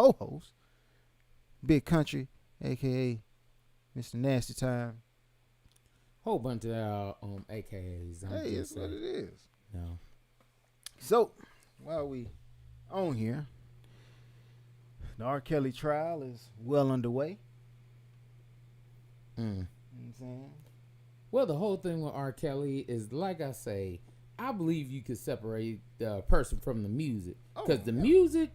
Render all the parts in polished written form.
co-host, Big Country, aka Mr. Nasty Time. Whole bunch of AKAs. Hey, that's what it is. No. So, while we on here, the R. Kelly trial is well underway. You know what I'm saying? Well, the whole thing with R. Kelly is, like I say, I believe you could separate the person from the music. Because the music,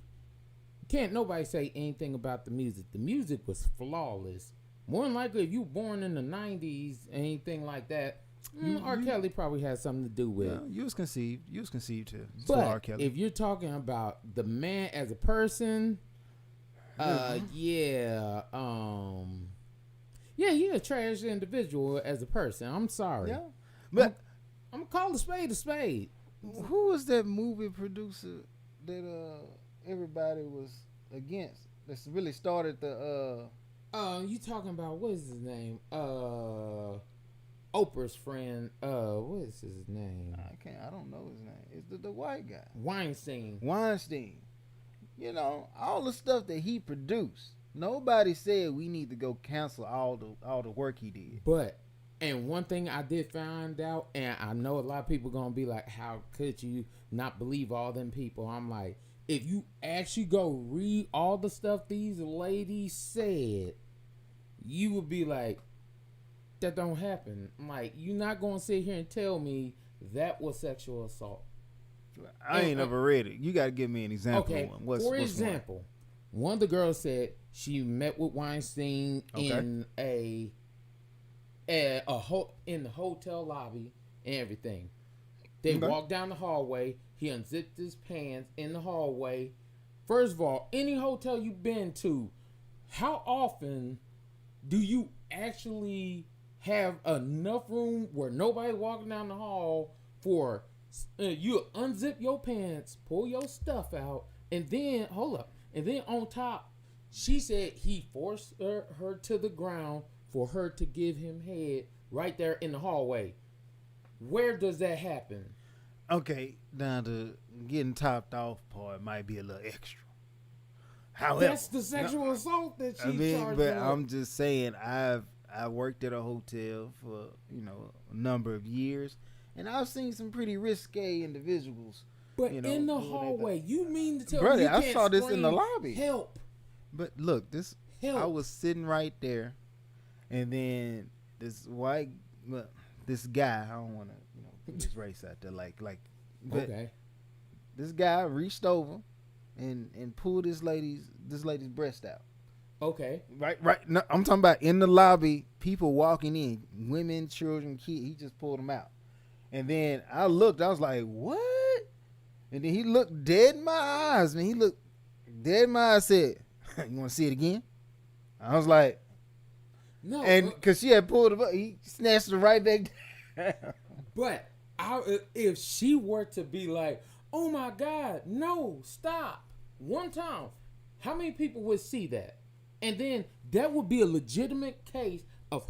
can't nobody say anything about the music. The music was flawless. More than likely, if you were born in the 90s, anything like that, R. Kelly probably had something to do with it. You was conceived. You was conceived to But R. Kelly. if you're talking about the man as a person, yeah, he a trash individual as a person. I'm sorry. Yeah. But I'm gonna call a spade a spade. who was that movie producer that everybody was against? That's really started the You talking about, what is his name? Oprah's friend. What is his name? I don't know his name. It's the white guy. Weinstein. You know, all the stuff that he produced. Nobody said we need to go cancel all the work he did. But, and one thing I did find out, and I know a lot of people gonna be like, how could you not believe all them people? I'm like, if you actually go read all the stuff these ladies said, you would be like, that don't happen. I'm like, you're not gonna sit here and tell me that was sexual assault. I ain't never read it. You got to give me an example. Okay, What's for example, one of the girls said she met with Weinstein in in the hotel lobby and everything. They walked down the hallway. He unzipped his pants in the hallway. First of all, any hotel you've been to, how often do you actually have enough room where nobody walking down the hall for you unzip your pants, pull your stuff out, and then and then on top, she said he forced her to the ground for her to give him head right there in the hallway. Where does that happen? Okay, now the getting topped off part might be a little extra. However, that's the sexual assault that she charged but with. I'm just saying, I worked at a hotel for a number of years, and I've seen some pretty risque individuals. But in the hallway, you mean to tell me you I can't saw this in the scream, lobby. Help! But look, I was sitting right there, and then this guy, I don't want to put his race out there, but okay. This guy reached over and pulled this lady's breast out. Okay. Right. No, I'm talking about in the lobby, people walking in, women, children, kids. He just pulled them out. And then I looked, I was like, what? And then he looked dead in my eyes. Man, he looked dead in my eyes, said, you want to see it again? I was like, no. And because she had pulled him up, he snatched her right back down. But if she were to be like, oh my God, no, stop. One time, how many people would see that? And then that would be a legitimate case of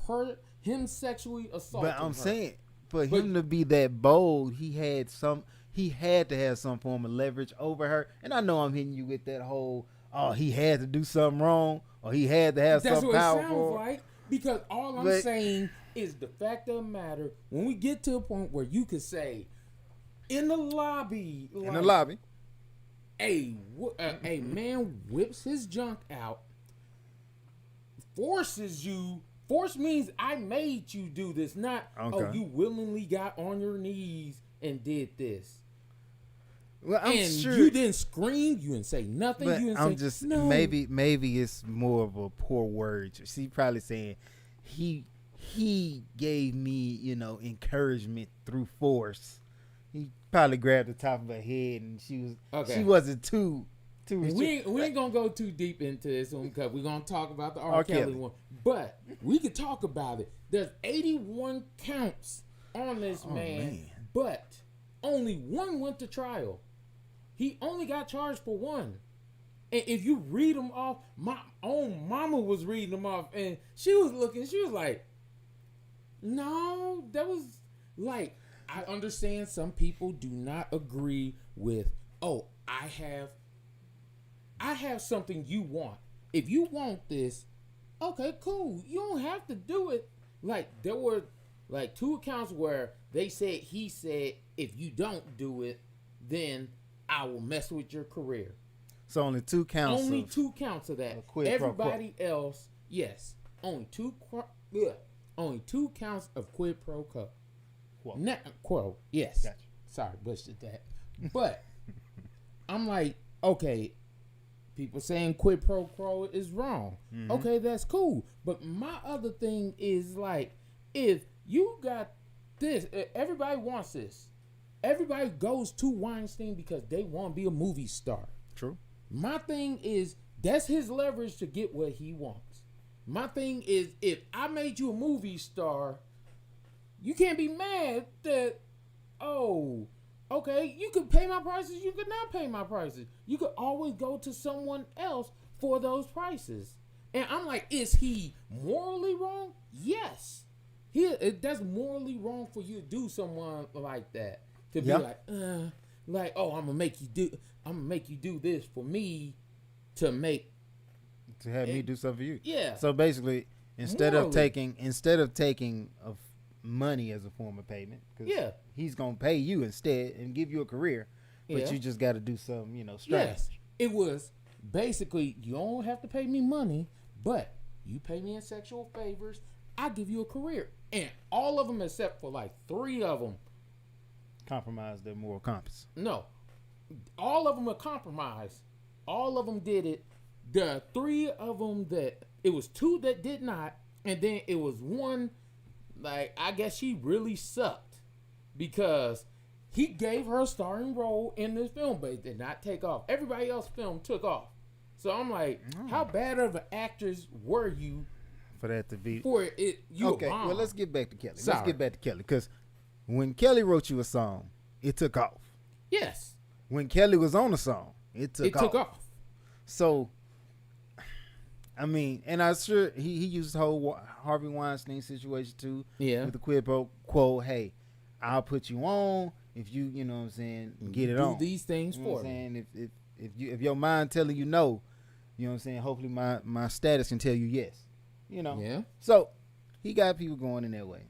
him sexually assaulting her. But I'm saying, for him to be that bold, he had to have some form of leverage over her. And I know I'm hitting you with that whole, he had to do something wrong, or he had to have something powerful. That's what it sounds like. Because all I'm saying is the fact of the matter, when we get to a point where you could say, in the lobby, a man whips his junk out, force means I made you do this, not you willingly got on your knees and did this. Well, I'm sure you didn't scream, you didn't say nothing. But you didn't I'm say, just no. maybe it's more of a poor word. She probably saying he gave me encouragement through force. He probably grabbed the top of her head and she wasn't too. We ain't gonna go too deep into this one because we're gonna talk about the R. Kelly one. But we could talk about it. There's 81 counts on this man, but only one went to trial. He only got charged for one. And if you read them off, my own mama was reading them off, and she was like, no, that was like, I understand some people do not agree with, I have I have something you want. If you want this, okay, cool. You don't have to do it. Like, there were like 2 accounts where he said, if you don't do it, then I will mess with your career. So only 2 counts. Only 2 counts of that. Everybody else, yes. Only 2 counts of quid pro quo. Quo, yes. Gotcha. Sorry, butchered that. But I'm like, okay, people saying quid pro quo is wrong. Mm-hmm. Okay, that's cool. But my other thing is like, if you got this, everybody wants this. Everybody goes to Weinstein because they want to be a movie star. True. My thing is, that's his leverage to get what he wants. My thing is, if I made you a movie star, you can't be mad that, oh, okay, you could pay my prices, you could not pay my prices. You could always go to someone else for those prices. And I'm like, is he morally wrong? Yes. That's morally wrong for you to do someone like that. To be like, oh, I'm gonna make you do this for me to have me do something for you. Yeah. So basically, instead of taking of money as a form of payment, because he's gonna pay you instead and give you a career, but you just got to do something, strategy. Yes. It was basically, you don't have to pay me money, but you pay me in sexual favors, I give you a career. And all of them except for like 3 of them compromise their moral compass. No. All of them are compromised. All of them did it. There are 3 of them it was 2 that did not, and then it was 1, like, I guess she really sucked because he gave her a starring role in this film, but it did not take off. Everybody else's film took off. So I'm like, how bad of an actress were you for that to be? For it, you okay, well, let's get back to Kelly. Let's get back to Kelly, because when Kelly wrote you a song, it took off. Yes. When Kelly was on the song, it took off. So, I mean, and I'm sure he used the whole Harvey Weinstein situation too. Yeah. With the quid pro quo, hey, I'll put you on if you, you know what I'm saying, get it on. Do these things for me. Saying? If your mind telling you no, you know what I'm saying, hopefully my status can tell you yes. Yeah. So, he got people going in that way.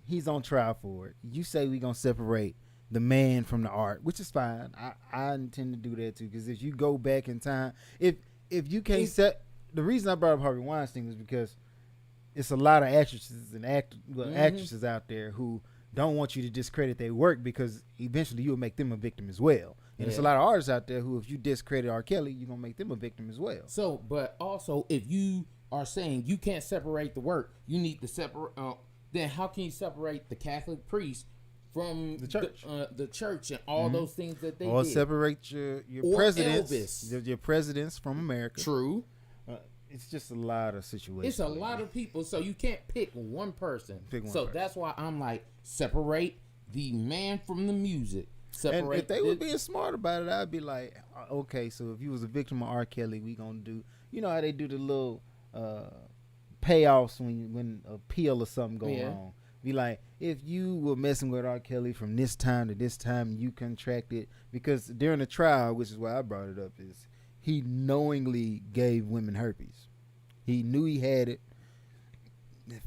He's on trial for it. You say we gonna separate the man from the art, which is fine. I intend to do that too, because if you go back in time, if you can't set, the reason I brought up Harvey Weinstein was because it's a lot of actresses and actresses out there who don't want you to discredit their work, because eventually you'll make them a victim as well. And there's a lot of artists out there who, if you discredit R. Kelly, you're gonna make them a victim as well. So, but also, if you are saying you can't separate the work, you need to separate. Then how can you separate the Catholic priest from the church and all those things that they did? Or separate your presidents, your presidents from America. True. It's just a lot of situations. It's a lot of people, so you can't pick one person. That's why I'm like, separate the man from the music. And if they were being smart about it, I'd be like, okay, so if you was a victim of R. Kelly, we gonna do, you know how they do the little payoffs when a appeal or something go wrong. Be like, if you were messing with R. Kelly from this time to this time, you contracted, because during the trial, which is why I brought it up, is he knowingly gave women herpes. He knew he had it.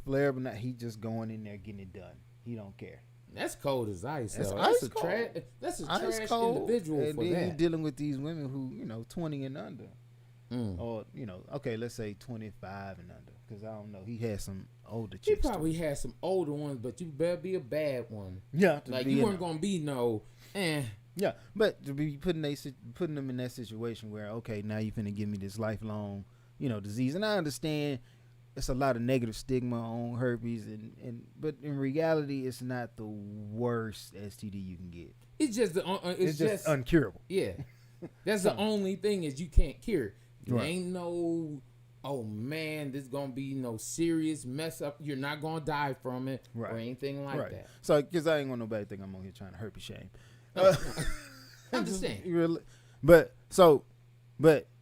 Flair, but not, he just going in there getting it done. He don't care. That's cold as ice. That's a trash individual. And for then that. you're dealing with these women who, 20 and under. Or, okay, let's say 25 and under, because I don't know. He had some older chicks. He probably had some older ones, but you better be a bad one. Yeah. Like, you weren't going to be no, Yeah, but to be putting them in that situation where, okay, now you're finna give me this lifelong, disease. And I understand it's a lot of negative stigma on herpes, but in reality, it's not the worst STD you can get. It's just uncurable. Yeah. That's the only thing is you can't cure. There ain't no, oh man, this gonna be no serious mess up. You're not gonna die from it or anything like that. So, because I ain't want nobody to think I'm on here trying to herpes shame. Understand. But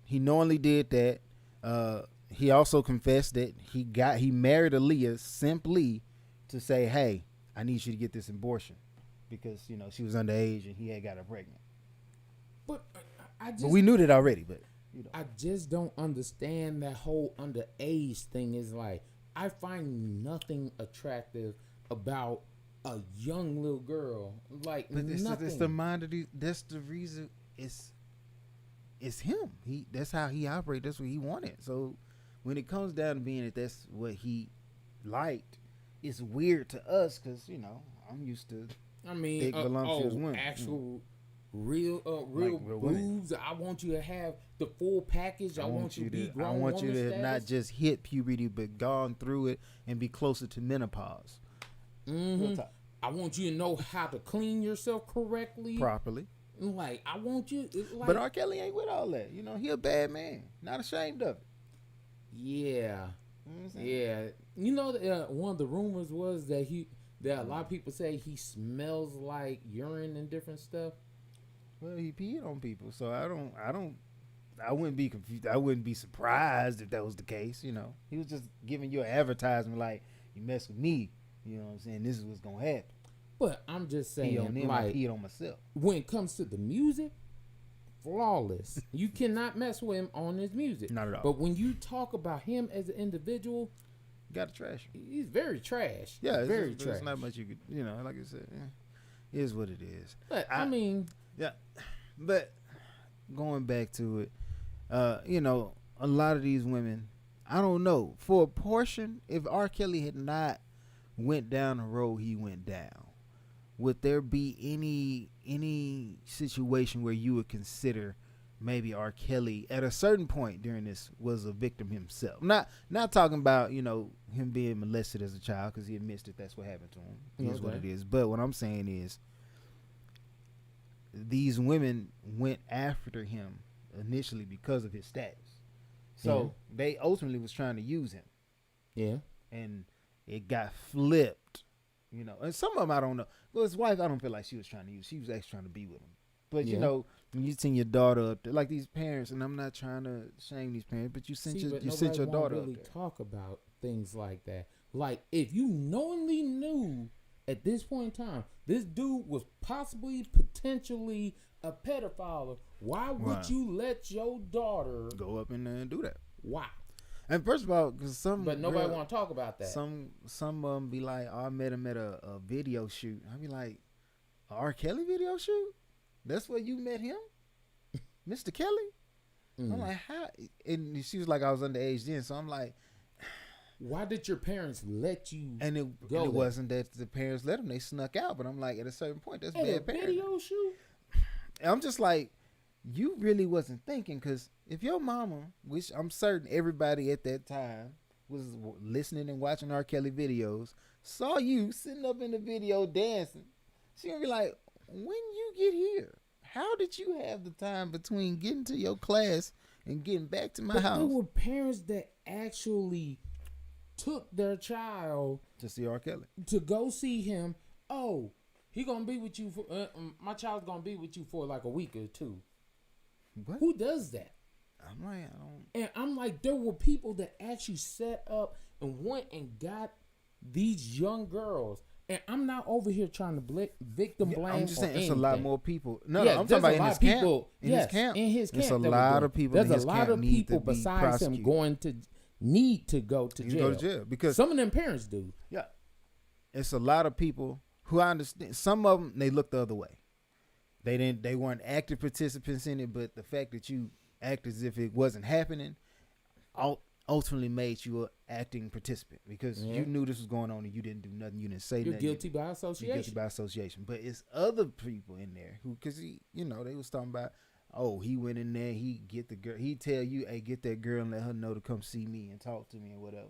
he knowingly did that. He also confessed that he married Aaliyah simply to say, hey, I need you to get this abortion, because she was underage and he had got her pregnant. But but we knew that already. But I just don't understand that whole underage thing. Is like I find nothing attractive about a young little girl. Like but nothing. It's the mind of that's the reason. It's him. That's how he operates. That's what he wanted. So when it comes down to being that that's what he liked, it's weird to us because I'm used to. I mean, big voluptuous women. Actual. Real real boobs. I want you to have the full package. I want you to be grown. I want you to status. not just hit puberty, but gone through it and be closer to menopause. Mm-hmm. I want you to know how to clean yourself correctly, properly. Like I want you. Like, but R. Kelly ain't with all that. He a bad man, not ashamed of it. Yeah, yeah. One of the rumors was that a lot of people say he smells like urine and different stuff. Well, he peed on people, so I wouldn't be confused. I wouldn't be surprised if that was the case. He was just giving you an advertisement, like you mess with me. You know what I'm saying? This is what's gonna happen. But I'm just saying, pee on them, like, I peed on myself. When it comes to the music, flawless. You cannot mess with him on his music. Not at all. But when you talk about him as an individual, you gotta trash him. He's very trash. Yeah, very trash. There's not much you could, like I said, it is what it is. But I mean. Yeah, but going back to it, a lot of these women, I don't know, for a portion, if R. Kelly had not went down the road he went down, would there be any situation where you would consider maybe R. Kelly at a certain point during this was a victim himself? Not talking about, him being molested as a child, because he admits that that's what happened to him. It is what it is. But what I'm saying is, these women went after him initially because of his status. So they ultimately was trying to use him. Yeah. And it got flipped, And some of them I don't know. Well, his wife, I don't feel like she was trying to use. She was actually trying to be with him. But, when you send your daughter up there, like these parents, and I'm not trying to shame these parents, but you sent your daughter really up there. Talk about things like that. Like, if you knowingly knew at this point in time, this dude was potentially a pedophile, why would you let your daughter go up in there and do that? Why? And first of all, because but nobody want to talk about that. Some of them be like, "Oh, I met him at a video shoot." I be like, "A R. Kelly video shoot? That's where you met him, Mr. Kelly?" I'm like, "How?" And she was like, "I was underage then," so I'm like, why did your parents let you? And it wasn't that the parents let them; they snuck out. But I'm like, at a certain point, that's bad parenting. Video shoot. I'm just like, you really wasn't thinking, because if your mama, which I'm certain everybody at that time was listening and watching R. Kelly videos, saw you sitting up in the video dancing, she gonna be like, when you get here, how did you have the time between getting to your class and getting back to my house? There were parents that actually took their child to see R. Kelly, to go see him. Oh, he gonna be with you for my child's gonna be with you for like a week or two. What? Who does that? I'm like, I don't. And I'm like, there were people that actually set up and went and got these young girls. And I'm not over here trying to victim blame. I'm just saying, it's anything. A lot more people. No, I'm talking about in his camp. In his camp, it's a lot of people. There's a lot of people besides him need to go to jail. Go to jail because some of them parents do. Yeah, it's a lot of people who I understand. Some of them, they look the other way. They weren't active participants in it, but the fact that you act as if it wasn't happening ultimately made you an acting participant, because you knew this was going on and you didn't do nothing. You didn't say nothing. You're guilty by association. You're guilty by association. But it's other people in there who, because they was talking about, oh, he went in there, he get the girl, he tell you, hey, get that girl and let her know to come see me and talk to me and whatever.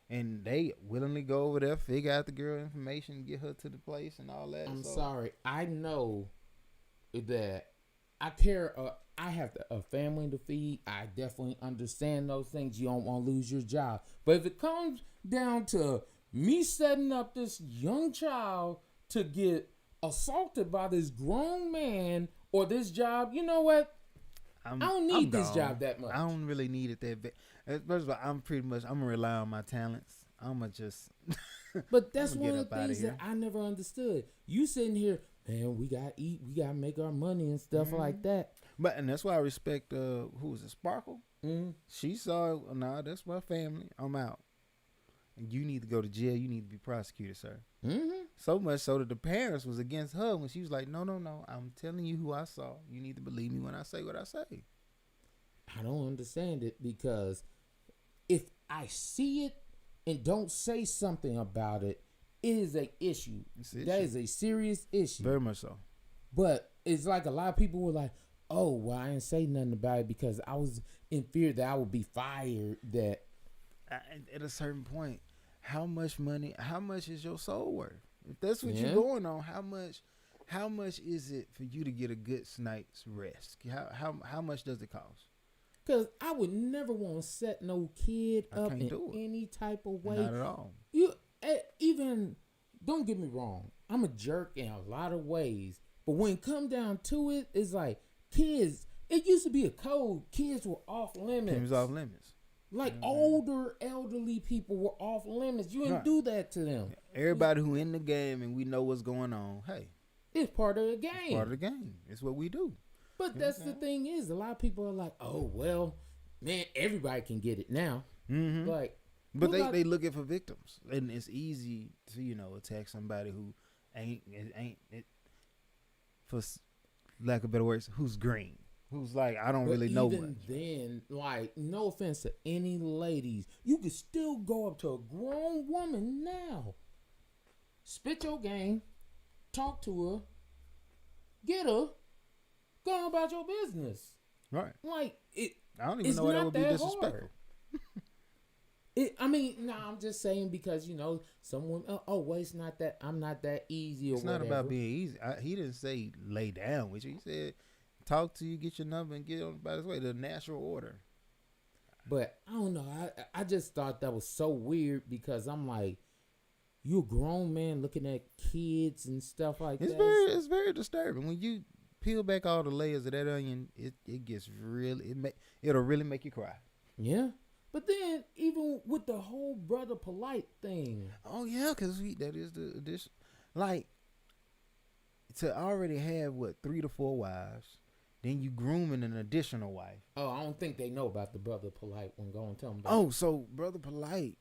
And they willingly go over there, figure out the girl information, get her to the place and all that. I'm sorry. I know that I care. I have a family to feed. I definitely understand those things. You don't want to lose your job. But if it comes down to me setting up this young child to get assaulted by this grown man or this job, you know what? I don't need this job that much. I don't really need it that bad. First of all, I'm gonna rely on my talents. I'm gonna just. But that's one of the things that I never understood. You sitting here man, we gotta eat, we gotta make our money and stuff like that. But and that's why I respect who was it, Sparkle? Mm-hmm. She saw, nah, that's my family. I'm out. And you need to go to jail. You need to be prosecuted, sir. Mm-hmm. So much so that the parents was against her when she was like, no. I'm telling you who I saw. You need to believe me when I say what I say. I don't understand it, because if I see it and don't say something about it, it is an issue. That is a serious issue. Very much so. But it's like a lot of people were like, oh, well, I didn't say nothing about it because I was in fear that I would be fired. That at a certain point, how much money, how much is your soul worth? If that's what you're going on, how much is it for you to get a good night's rest? How much does it cost? Because I would never want to set no kid up in any type of way. Not at all. Even, don't get me wrong, I'm a jerk in a lot of ways. But when it come down to it, it's like kids, it used to be a code. Kids were off limits. Kids off limits. Like older, elderly people were off limits. You didn't do that to them. Everybody who in the game and we know what's going on, hey. It's part of the game. It's part of the game. It's what we do. But that's the thing is, a lot of people are like, oh, well, man, everybody can get it now. Mm-hmm. Like, but they looking for victims. And it's easy to, attack somebody who ain't for lack of better words, who's green. Who's like, I don't really know much. Even then, like, no offense to any ladies, you could still go up to a grown woman now, spit your game, talk to her, get her, go on about your business. Right. Like, I don't even know why that would be disrespectful. I'm just saying because, some women, well, it's not that, I'm not that easy or it's whatever. not about being easy. He didn't say lay down with you. He said, talk to you, get your number, and get on by his way. The natural order. But I don't know. I just thought that was so weird because I'm like, you a grown man looking at kids and stuff like that. It's very disturbing when you peel back all the layers of that onion. It gets it'll really make you cry. Yeah. But then even with the whole Brotha Polite thing. Oh yeah, because that is the addition. Like to already have 3 to 4 wives. Then you grooming an additional wife. Oh, I don't think they know about the Brotha Polite one. Go and tell them about so Brotha Polite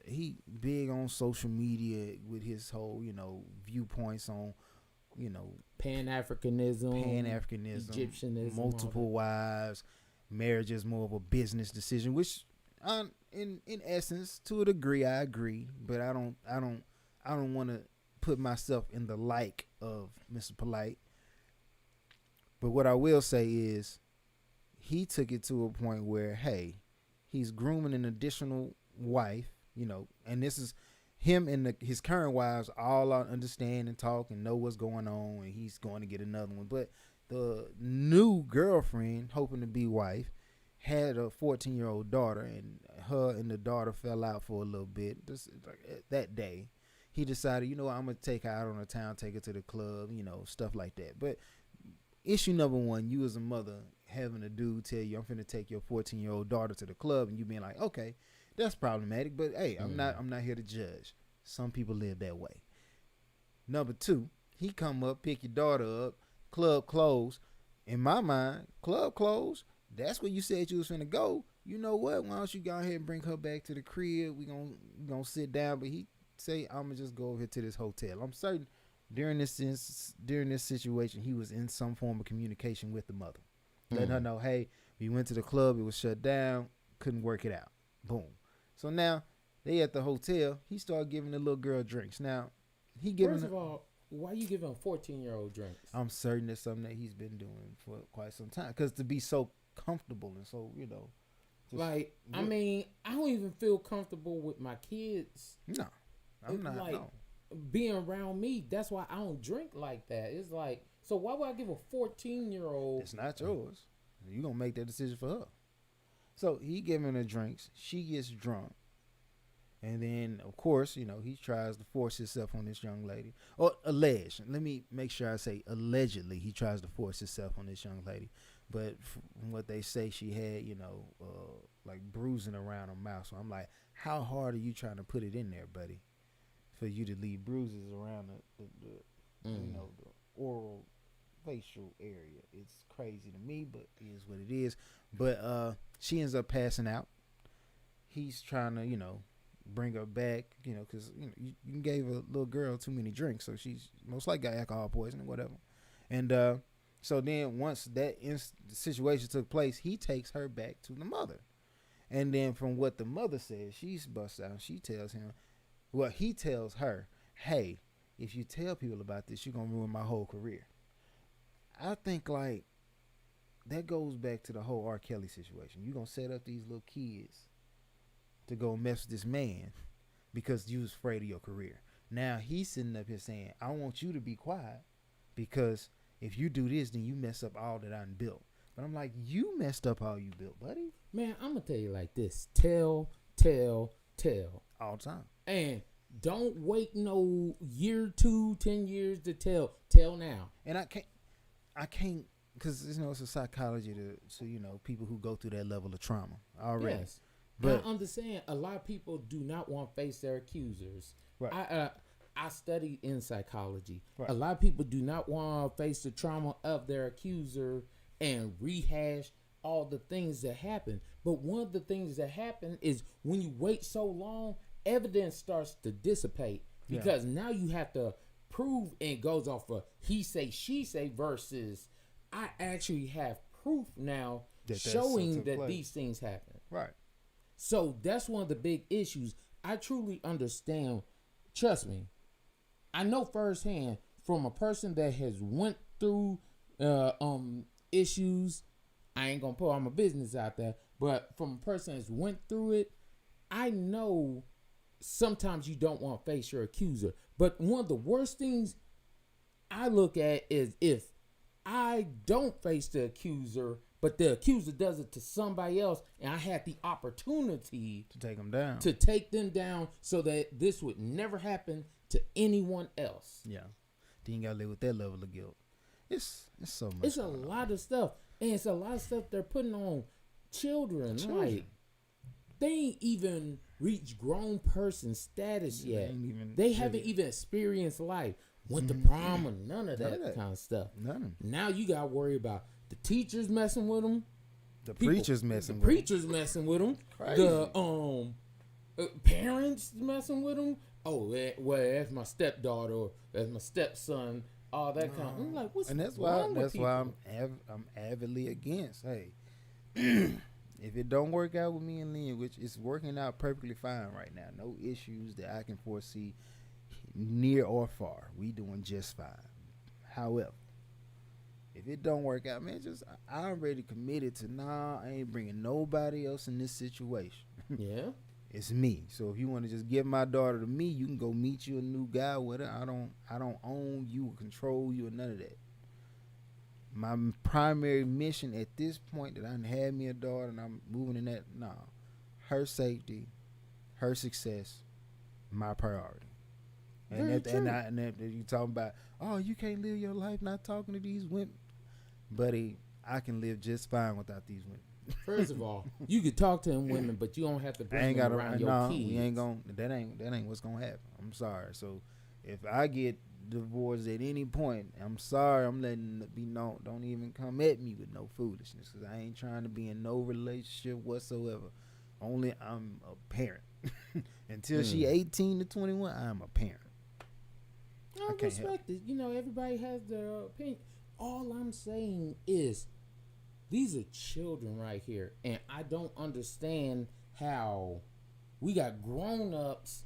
he big on social media with his whole, viewpoints on, Pan-Africanism, Egyptianism, multiple wives, marriage is more of a business decision, which in essence, to a degree, I agree, but I don't want to put myself in the like of Mr. Polite. But what I will say is he took it to a point where, hey, he's grooming an additional wife, and this is him and his current wives all understand and talk and know what's going on, and he's going to get another one. But the new girlfriend, hoping to be wife, had a 14-year-old daughter, and her and the daughter fell out for a little bit. That day, he decided, I'm going to take her out on the town, take her to the club, stuff like that. But issue number one, you as a mother having a dude tell you, I'm finna take your 14-year-old daughter to the club, and you being like, okay, that's problematic, but hey, I'm not here to judge. Some people live that way. Number two, he come up, pick your daughter up, club closed. In my mind, club closed, that's where you said you was finna go. You know what? Why don't you go ahead and bring her back to the crib? We gonna sit down, but he say, I'm gonna just go over here to this hotel. I'm certain during this situation, he was in some form of communication with the mother, letting her know, hey, we went to the club, it was shut down, couldn't work it out. Boom. So now they at the hotel. He started giving the little girl drinks. Now he giving. First of all, why you giving a 14-year-old drinks? I'm certain that's something that he's been doing for quite some time. Because to be so comfortable and so I don't even feel comfortable with my kids. No, I'm not. Like, no. Being around me, that's why I don't drink like that. It's like, so why would I give a 14-year-old? It's not yours. You gonna make that decision for her. So he giving her drinks. She gets drunk, and then of course, he tries to force himself on this young lady. Or alleged. Let me make sure I say allegedly. He tries to force himself on this young lady, but from what they say, she had like bruising around her mouth. So I'm like, how hard are you trying to put it in there, buddy? For you to leave bruises around the oral facial area. It's crazy to me, but it is what it is. But she ends up passing out. He's trying to, bring her back, because you gave a little girl too many drinks, so she's most likely got alcohol poisoning, whatever. And so then once that situation took place, he takes her back to the mother. And then from what the mother says, she's busted out. She tells him, well, he tells her, hey, if you tell people about this, you're going to ruin my whole career. I think, like, that goes back to the whole R. Kelly situation. You're going to set up these little kids to go mess with this man because you was afraid of your career. Now he's sitting up here saying, I want you to be quiet because if you do this, then you mess up all that I built. But I'm like, you messed up all you built, buddy. Man, I'm going to tell you like this. Tell. All the time. And don't wait no year, 2, 10 years to tell. Tell now. And I can't, because it's a psychology to people who go through that level of trauma already. Yes. But I understand a lot of people do not want to face their accusers. Right. I studied in psychology. Right. A lot of people do not want to face the trauma of their accuser and rehash all the things that happen. But one of the things that happen is when you wait so long, evidence starts to dissipate because now you have to prove, and it goes off of he say, she say versus I actually have proof now showing that these things happen. Right. So that's one of the big issues. I truly understand. Trust me. I know firsthand from a person that has went through issues. I ain't gonna put all my business out there, but from a person that's went through it, I know sometimes you don't want to face your accuser. But one of the worst things I look at is if I don't face the accuser, but the accuser does it to somebody else, and I had the opportunity to take them down, so that this would never happen to anyone else. Yeah, then you gotta live with that level of guilt. It's so much. It's a lot of stuff, and it's a lot of stuff they're putting on children. Like they ain't even reached grown person status yet. They haven't even experienced life. Went to prom or none of that kind of stuff. None. Now you got to worry about the teachers messing with them. The preachers messing with them. Crazy. The parents messing with them. Oh, well, that's my stepdaughter or that's my stepson. All that kind of. I'm like, what's wrong with people? Why I'm avidly against. Hey, if it don't work out with me and Lynn, which is working out perfectly fine right now, no issues that I can foresee near or far. We doing just fine. However, if it don't work out, man, I'm already committed to I ain't bringing nobody else in this situation. Yeah. It's me. So if you want to just give my daughter to me, you can go meet you a new guy with her. I don't own you or control you or none of that. My primary mission at this point that I had me a daughter and I'm moving in that, her safety, her success, my priority. And you talking about, you can't live your life not talking to these women. Buddy, I can live just fine without these women. First of all, you could talk to them women, but you don't have to bring them around your kids. We ain't gonna, that ain't what's gonna happen. I'm sorry. So if I get divorced at any point, I'm sorry, I'm letting it be known. Don't even come at me with no foolishness, because I ain't trying to be in no relationship whatsoever. Only I'm a parent. Until she 18 to 21, I'm a parent. I respect it. Everybody has their opinion. All I'm saying is these are children right here, and I don't understand how we got grown-ups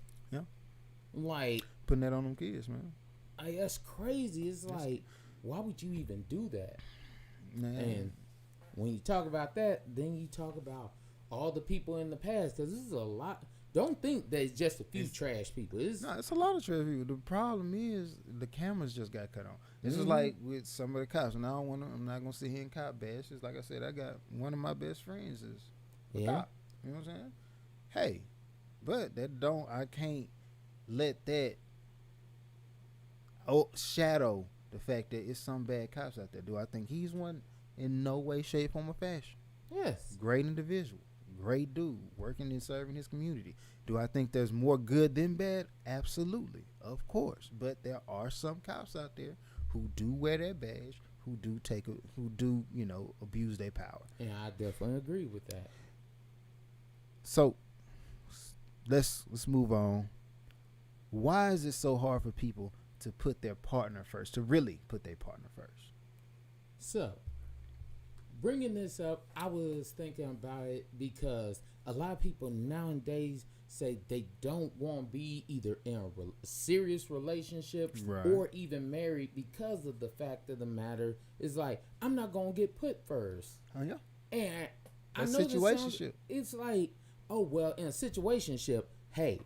like putting that on them kids, man. That's crazy. It's like, why would you even do that? Man. And when you talk about that, then you talk about all the people in the past, because this is a lot. Don't think that it's just a few trash people. It's a lot of trash people. The problem is the cameras just got cut on. This is like with some of the cops. And I'm not gonna sit here and cop bash. It's like I said, I got one of my best friends is a cop. You know what I'm saying? Hey, but I can't let that shadow the fact that it's some bad cops out there. Do I think he's one? In no way, shape, form, or fashion. Yes. Great individual. great dude working and serving his community. Do I think there's more good than bad? Absolutely, of course. But there are some cops out there who do wear that badge, who do abuse their power. And I definitely agree with that. So let's move on. Why is it so hard for people to put their partner first, to really put their partner first? So, bringing this up, I was thinking about it because a lot of people nowadays say they don't want to be either in a serious relationship or even married because of the fact of the matter is like, I'm not going to get put first. Oh, yeah. And I know situationship. It's like, oh, well, in a situationship, hey,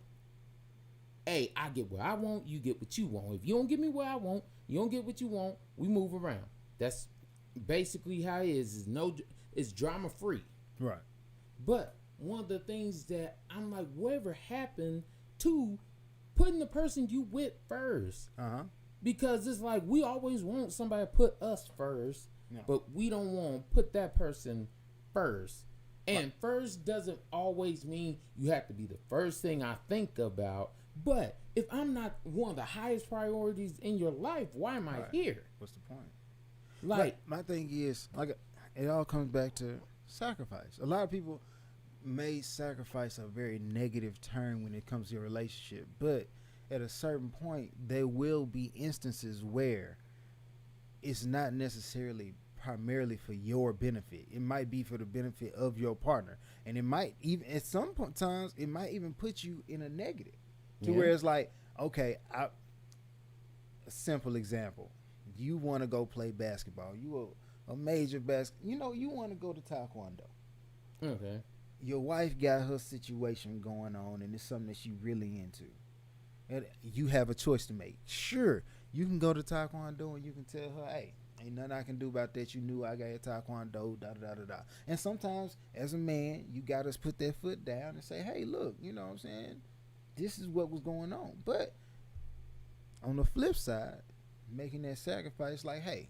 I get what I want, you get what you want. If you don't get me what I want, you don't get what you want, we move around. That's basically how it is. It's drama free. Right. But one of the things that I'm like, whatever happened to putting the person you with first? Because it's like we always want somebody to put us first, but we don't want to put that person first. And first doesn't always mean you have to be the first thing I think about. But if I'm not one of the highest priorities in your life, why am I here? What's the point? Like, my thing is, like, it all comes back to sacrifice. A lot of people may sacrifice a very negative term when it comes to your relationship, but at a certain point, there will be instances where it's not necessarily primarily for your benefit. It might be for the benefit of your partner, and it might even at some times it might even put you in a negative to where it's like, okay, a simple example. You want to go play basketball. You a major you want to go to taekwondo. Okay. Your wife got her situation going on, and it's something that she really into. And you have a choice to make. Sure, you can go to taekwondo and you can tell her, hey, ain't nothing I can do about that. You knew I got a taekwondo, da-da-da-da-da. And sometimes, as a man, you got to put that foot down and say, hey, look, you know what I'm saying? This is what was going on. But on the flip side, making that sacrifice, like, hey,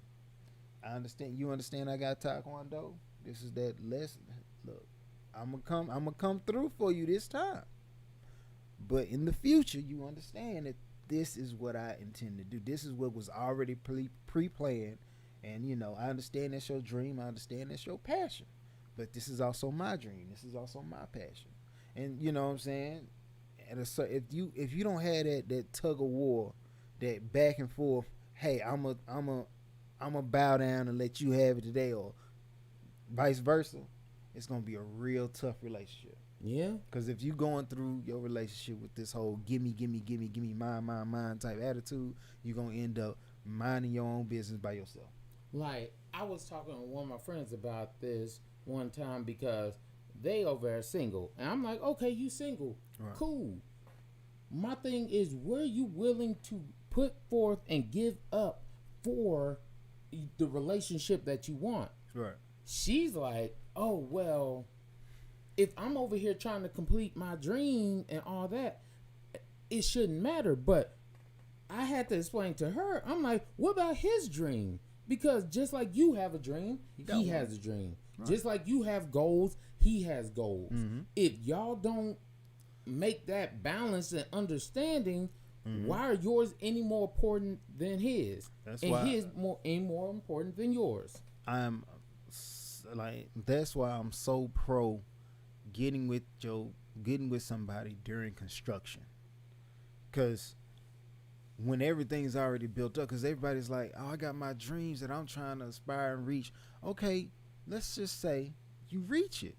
I understand. You understand I got taekwondo. This is that lesson. Look, I'm gonna come through for you this time. But in the future, you understand that this is what I intend to do. This is what was already pre-planned. And, I understand that's your dream. I understand that's your passion. But this is also my dream. This is also my passion. And you know what I'm saying? If you don't have that tug of war, that back and forth, hey, I'm a bow down and let you have it today, or vice versa, it's gonna be a real tough relationship. Yeah. Because if you going through your relationship with this whole gimme, mine type attitude, you're gonna end up minding your own business by yourself. Like, I was talking to one of my friends about this one time because they over there single. And I'm like, okay, you single. Right. Cool. My thing is, were you willing to put forth and give up for the relationship that you want? Right. She's like, oh, well, if I'm over here trying to complete my dream and all that, it shouldn't matter. But I had to explain to her, I'm like, what about his dream? Because just like you have a dream, he has a dream. Right. Just like you have goals, he has goals. Mm-hmm. If y'all don't make that balance and understanding, why are yours any more important than his? That's his any more important than yours? That's why I'm so pro getting with somebody during construction. Because when everything's already built up, because everybody's like, oh, I got my dreams that I'm trying to aspire and reach. Okay, let's just say you reach it.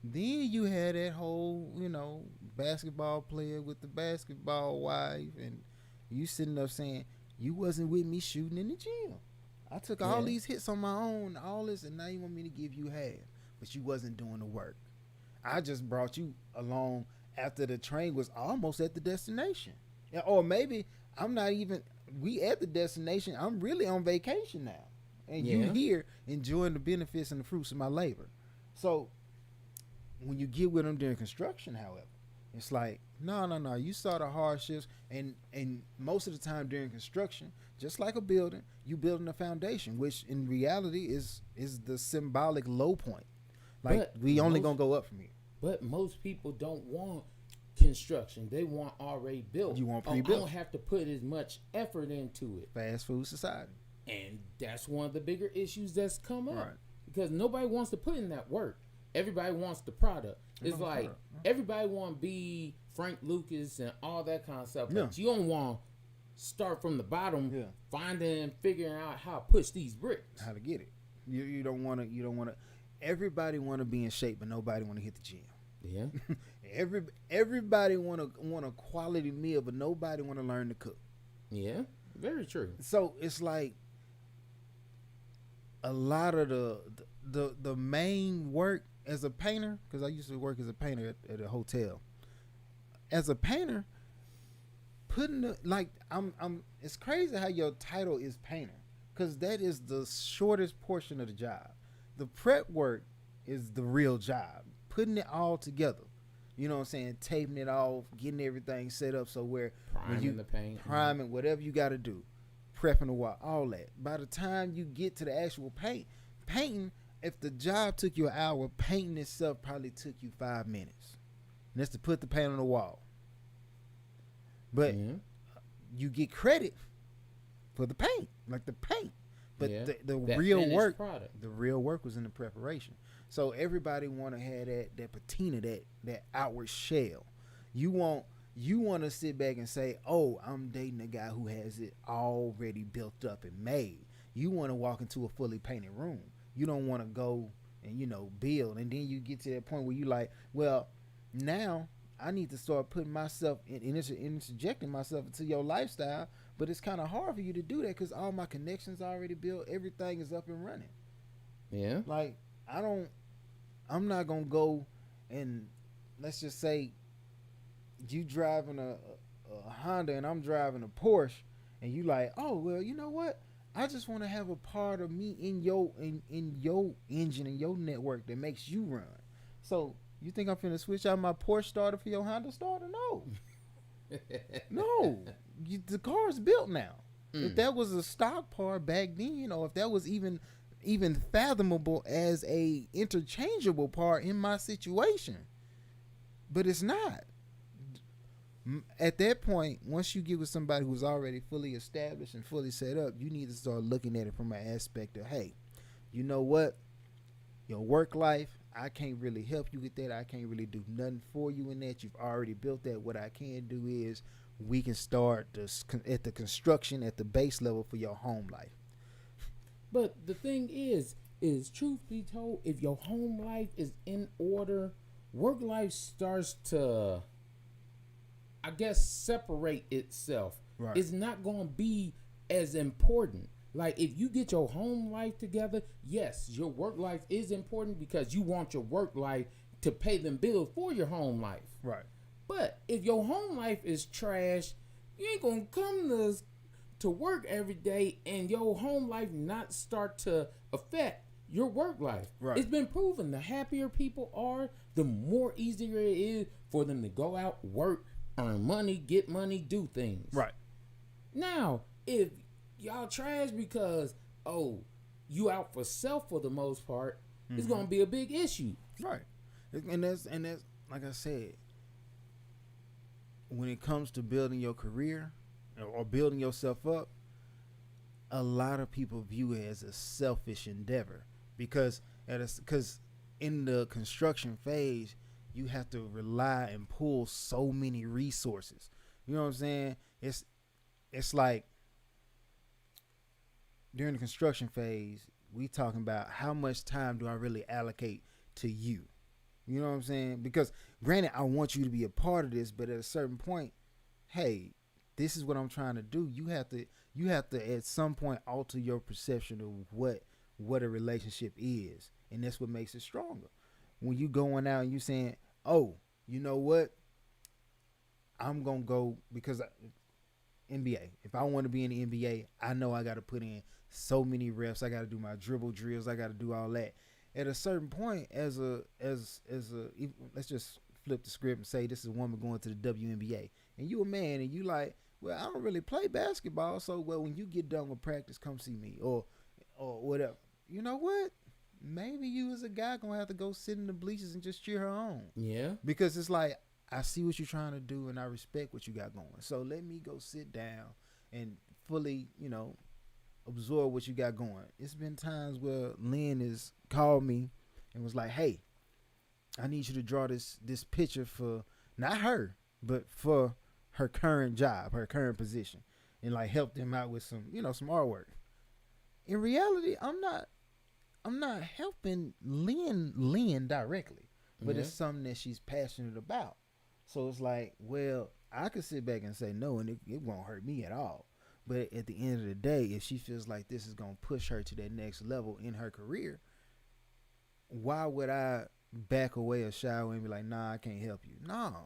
Then you had that whole, basketball player with the basketball wife, and you sitting up saying, you wasn't with me shooting in the gym. I took all these hits on my own, all this, and now you want me to give you half. But you wasn't doing the work. I just brought you along after the train was almost at the destination. Or maybe I'm not even, we at the destination, I'm really on vacation now. And you here enjoying the benefits and the fruits of my labor. So when you get with them during construction, however, it's like, no. You saw the hardships, and most of the time during construction, just like a building, you building a foundation, which in reality is the symbolic low point. Like but we only gonna go up from here. But most people don't want construction. They want already built. You want I pre-built. don't have to put as much effort into it. Fast food society. And that's one of the bigger issues that's come up. Right. Because nobody wants to put in that work. Everybody wants the product. It's like everybody want to be Frank Lucas and all that kind of stuff. But you don't want to start from the bottom, finding and figuring out how to push these bricks. How to get it. You don't want to. Everybody want to be in shape, but nobody want to hit the gym. Yeah. Everybody want a quality meal, but nobody want to learn to cook. Yeah. Very true. So it's like a lot of the main work as a painter, because I used to work as a painter at a hotel. As a painter, it's crazy how your title is painter, because that is the shortest portion of the job. The prep work is the real job. Putting it all together. You know what I'm saying? Taping it off, getting everything set up so where priming the paint, priming, whatever you got to do, prepping the wall, all that. By the time you get to the actual painting, if the job took you an hour, painting itself probably took you 5 minutes. And that's to put the paint on the wall. But you get credit for the paint, like the paint. But the real work, the real work was in the preparation. So everybody want to have that patina, that outward shell. You want to sit back and say, "Oh, I'm dating a guy who has it already built up and made." You want to walk into a fully painted room. You don't want to go and build, and then you get to that point where you like, well, now I need to start putting myself interjecting myself into your lifestyle. But it's kind of hard for you to do that because all my connections are already built. Everything is up and running. Yeah. Like I'm not gonna go and let's just say you driving a Honda and I'm driving a Porsche, and you like, oh well, you know what? I just want to have a part of me in your engine and your network that makes you run. So you think I'm finna switch out my Porsche starter for your Honda starter? No. No. The car is built now. If that was a stock part back then, or if that was even fathomable as a interchangeable part in my situation, but it's not. At that point, once you get with somebody who's already fully established and fully set up, you need to start looking at it from an aspect of, hey, you know what? Your work life, I can't really help you with that. I can't really do nothing for you in that. You've already built that. What I can do is we can start at the construction at the base level for your home life. But the thing is truth be told, if your home life is in order, work life starts to, I guess, separate itself. Right. It's not going to be as important. Like, if you get your home life together, yes, your work life is important because you want your work life to pay them bills for your home life. Right. But if your home life is trash, you ain't going to come to work every day and your home life not start to affect your work life. Right. It's been proven the happier people are, the more easier it is for them to go out, work, earn money, get money, do things. Right. Now, if y'all trash because, you out for self for the most part, it's going to be a big issue. Right. And that's like I said, when it comes to building your career or building yourself up, a lot of people view it as a selfish endeavor because in the construction phase, you have to rely and pull so many resources. You know what I'm saying? It's like during the construction phase, we talking about how much time do I really allocate to you? You know what I'm saying? Because granted, I want you to be a part of this, but at a certain point, hey, this is what I'm trying to do. You have to at some point alter your perception of what a relationship is, and that's what makes it stronger. When you going out and you saying, oh, you know what? I'm gonna go because NBA. If I want to be in the NBA, I know I got to put in so many reps. I got to do my dribble drills. I got to do all that. At a certain point, as a let's just flip the script and say this is a woman going to the WNBA, and you a man, and you like, well, I don't really play basketball, so when you get done with practice, come see me or whatever. You know what? maybe you as a guy gonna have to go sit in the bleachers and just cheer her on. Yeah. Because it's like, I see what you're trying to do and I respect what you got going. So let me go sit down and fully, absorb what you got going. It's been times where Lynn has called me and was like, hey, I need you to draw this picture for not her, but for her current job, her current position, and like help them out with some, some artwork. In reality, I'm not helping Lynn directly, but it's something that she's passionate about. So it's like, well, I could sit back and say no, and it won't hurt me at all. But at the end of the day, if she feels like this is going to push her to that next level in her career, why would I back away or shy away and be like, nah, I can't help you? No.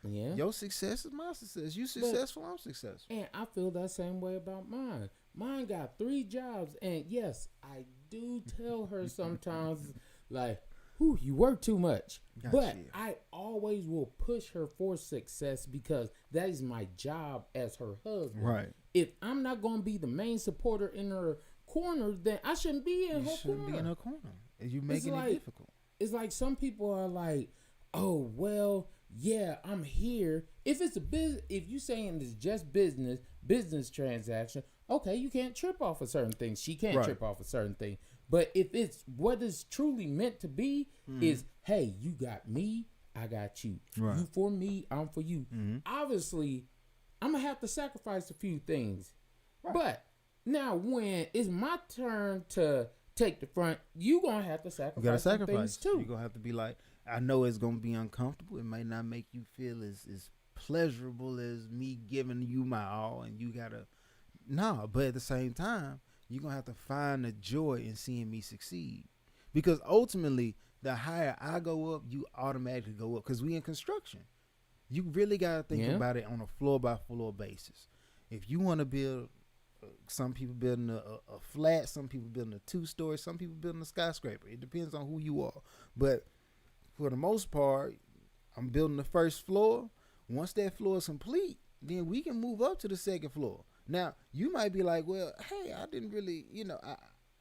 Yeah. Your success is my success. You successful, I'm successful. And I feel that same way about mine. Mine got 3 jobs. And yes, I do tell her sometimes, like, you work too much. Gotcha. But I always will push her for success because that is my job as her husband. Right. If I'm not going to be the main supporter in her corner, then I shouldn't be in her corner. Be in her corner. You making it difficult. It's like some people are like, oh, well, yeah, I'm here. If it's a business, if you saying it's just business transaction, okay, you can't trip off of certain things. She can't trip off of certain things. But if it's what is truly meant to be, is, hey, you got me, I got you. Right. You for me, I'm for you. Mm-hmm. Obviously, I'm going to have to sacrifice a few things. Right. But now when it's my turn to take the front, you going to have to sacrifice some things too. You're going to have to be like, I know it's going to be uncomfortable. It might not make you feel as pleasurable as me giving you my all, and you got to, but at the same time, you're going to have to find the joy in seeing me succeed. Because ultimately, the higher I go up, you automatically go up. Because we in construction. You really got to think about it on a floor-by-floor basis. If you want to build, some people building a flat, some people building a 2-story, some people building a skyscraper. It depends on who you are. But for the most part, I'm building the first floor. Once that floor is complete, then we can move up to the second floor. Now, you might be like, well, hey, I didn't really,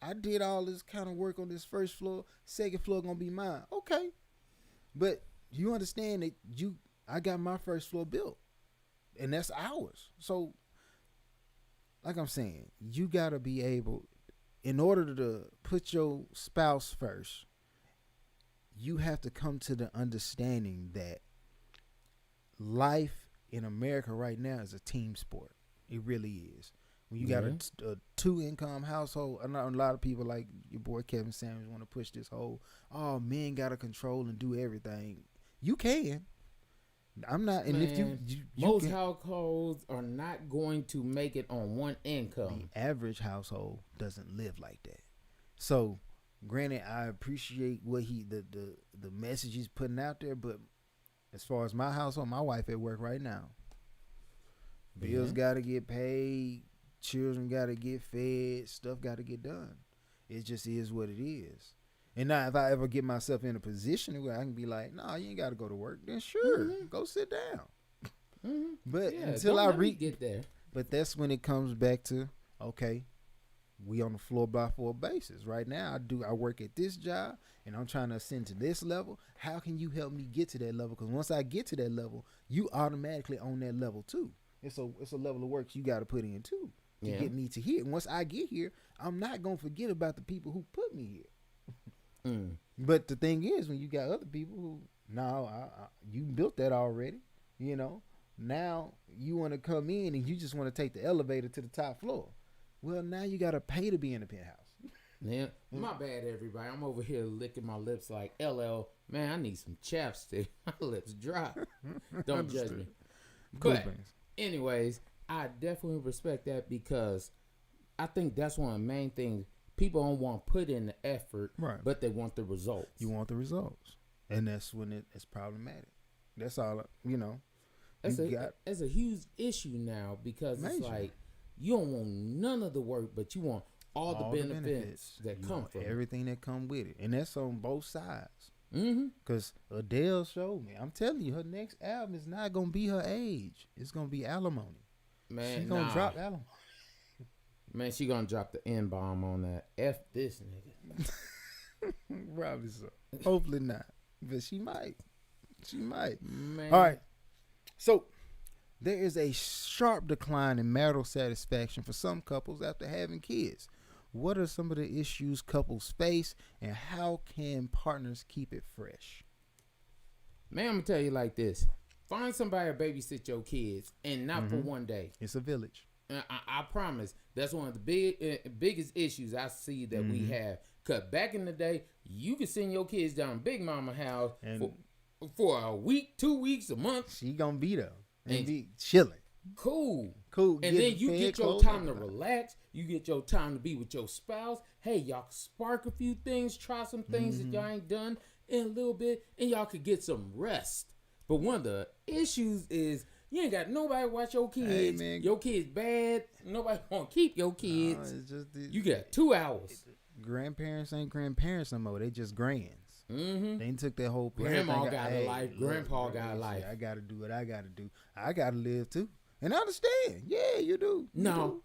I did all this kind of work on this first floor. Second floor going to be mine. Okay. But you understand that I got my first floor built, and that's ours. So, like I'm saying, you got to be able, in order to put your spouse first, you have to come to the understanding that life in America right now is a team sport. It really is. When you got a 2-income household, I know a lot of people like your boy Kevin Samuels want to push this whole, men got to control and do everything. You can. I'm not. And if you most households are not going to make it on one income. The average household doesn't live like that. So, granted, I appreciate what the message he's putting out there, but as far as my household, my wife at work right now. Bills got to get paid. Children got to get fed. Stuff got to get done. It just is what it is. And now if I ever get myself in a position where I can be like, no, you ain't got to go to work, then sure, go sit down. Mm-hmm. But until I get there. But that's when it comes back to, okay, we on a floor-by-floor basis. Right now, I work at this job, and I'm trying to ascend to this level. How can you help me get to that level? Because once I get to that level, you automatically on that level too. It's a level of work you got to put in too to get me to here. And once I get here, I'm not gonna forget about the people who put me here. But the thing is, when you got other people who, you built that already. Now you want to come in and you just want to take the elevator to the top floor. Well, now you got to pay to be in the penthouse. Yeah, my bad, everybody. I'm over here licking my lips like LL. Man, I need some chapstick. My lips dry. Don't judge me. Cool but anyways, I definitely respect that because I think that's one of the main things. People don't want to put in the effort, but they want the results. You want the results. And that's when it's problematic. That's all, That's a huge issue now because it's like you don't want none of the work, but you want all the benefits that come from everything that come with it. And that's on both sides. Because Adele showed me. I'm telling you, her next album is not going to be her age. It's going to be alimony. Man, she's going to drop alimony. Man, she going to drop the N-bomb on that. F this nigga. Probably so. Hopefully not. But she might. She might. Man. All right. So there is a sharp decline in marital satisfaction for some couples after having kids. What are some of the issues couples face, and how can partners keep it fresh? Man, I'm going to tell you like this. Find somebody to babysit your kids, and not for one day. It's a village. I promise. That's one of the biggest issues I see that we have. Because back in the day, you could send your kids down to Big Mama house for a week, 2 weeks, a month. She going to be there and be chilling. Cool. Cool. And then you get your time to relax. You get your time to be with your spouse. Hey, y'all can spark a few things, try some things that y'all ain't done in a little bit, and y'all could get some rest. But one of the issues is you ain't got nobody to watch your kids. Hey, man. Your kids bad. Nobody want to keep your kids. No, it's just you got 2 hours. Grandparents ain't grandparents no more. They just grands. They took their whole Grandma got a life. Grandpa got a life. I got to do what I got to do. I got to live too. And I understand. Yeah, you do. No,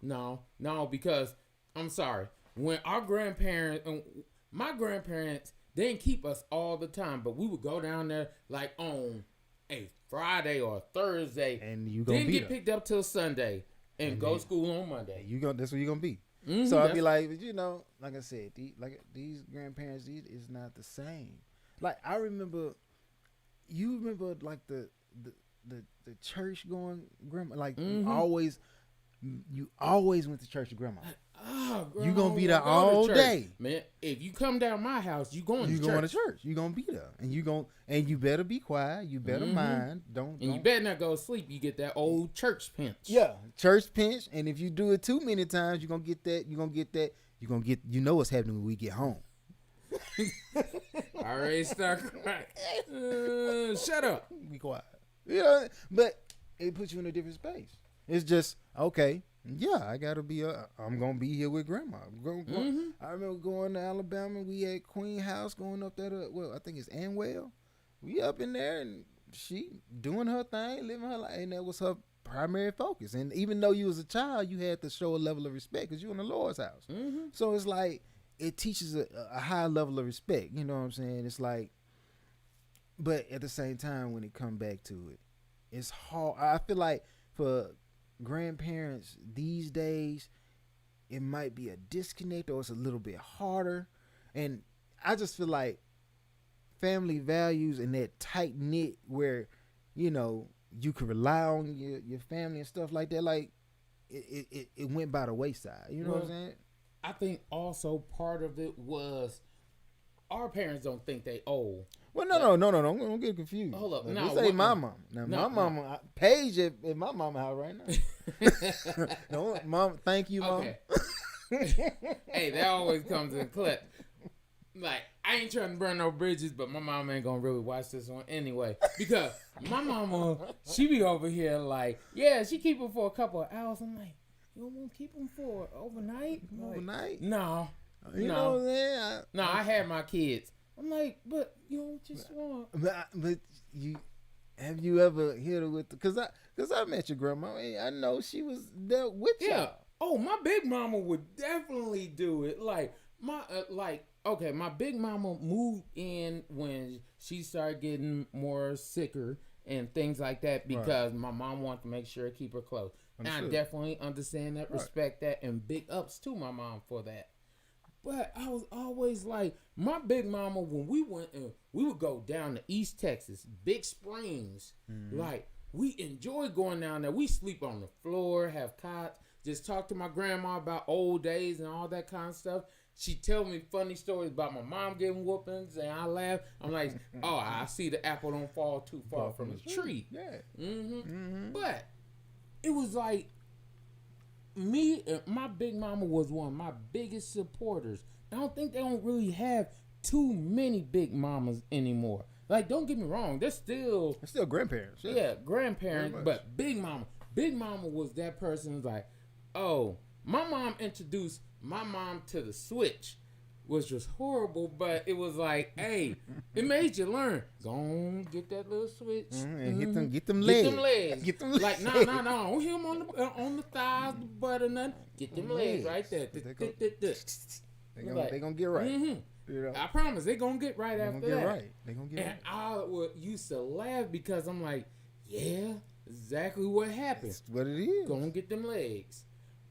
because I'm sorry. When our grandparents, my grandparents, they didn't keep us all the time, but we would go down there like on a Friday or a Thursday, and you gonna didn't be get picked up till Sunday and go to school on Monday. That's where you gonna be. So I'd be like, like I said, these grandparents, is not the same. Like I remember, you remember like the church going grandma, like you always went to church with grandma. You gonna be there all day, man. If you come down my house, you going to church. You gonna be there, and you better be quiet. You better mind. Don't. You better not go to sleep. You get that old church pinch. Yeah, church pinch. And if you do it too many times, you gonna get that. You know what's happening when we get home. I already start crying. Shut up. Be quiet. But it puts you in a different space. It's just okay. Yeah, I gotta be. I'm gonna be here with grandma. I remember going to Alabama. We had Queen House going up there. I think it's Anwell. We up in there, and she doing her thing, living her life, and that was her primary focus. And even though you was a child, you had to show a level of respect because you in the Lord's house. So it's like it teaches a high level of respect. You know what I'm saying? It's like, but at the same time, when it come back to it, it's hard. I feel like for grandparents these days, it might be a disconnect or it's a little bit harder. And I just feel like family values and that tight knit where, you can rely on your family and stuff like that, like it went by the wayside. You know what I'm saying? I think also part of it was our parents don't think they old. Well, no. Don't get confused. Hold up. This ain't my mama. Now, my mama, Paige at my mama house right now. No, mom, thank you, mom. Okay. Hey, that always comes in clip. Like, I ain't trying to burn no bridges, but my mama ain't gonna really watch this one anyway. Because my mama, she be over here like, yeah, she keep them for a couple of hours. I'm like, you don't want to keep them for overnight? Overnight? No. You know what I'm saying? I had my kids. I'm like, but you don't just want. But have you ever hit her with? Because I met your grandma. I know she was there with y'all. Yeah. Oh, my big mama would definitely do it. Like my my big mama moved in when she started getting more sicker and things like that because my mom wanted to make sure to keep her close. And I definitely understand that, respect that, and big ups to my mom for that. But I was always like, my big mama, when we would go down to East Texas, Big Springs. Like, we enjoy going down there. We sleep on the floor, have cots, just talk to my grandma about old days and all that kind of stuff. She tell me funny stories about my mom getting whoopings, and I laugh. I'm like, oh, I see the apple don't fall too far from the tree. Yeah. But it was like, me and my big mama was one of my biggest supporters. I don't think they don't really have too many big mamas anymore. Like, don't get me wrong, they're still grandparents. Yeah, grandparents, but big mama was that person who's like, oh, my mom introduced my mom to the Switch, which was horrible, but it was like, hey, it made you learn. Go on, get that little switch. And get them legs. Get them legs. Like, no. Don't hit them on the thighs, the butt, or nothing. Get them legs right there. They gonna get right. You know? I promise they gonna get right after gonna get that. Right. They gonna get and right. I used to laugh because I'm like, yeah, exactly what happened. That's what it is. Gonna get them legs.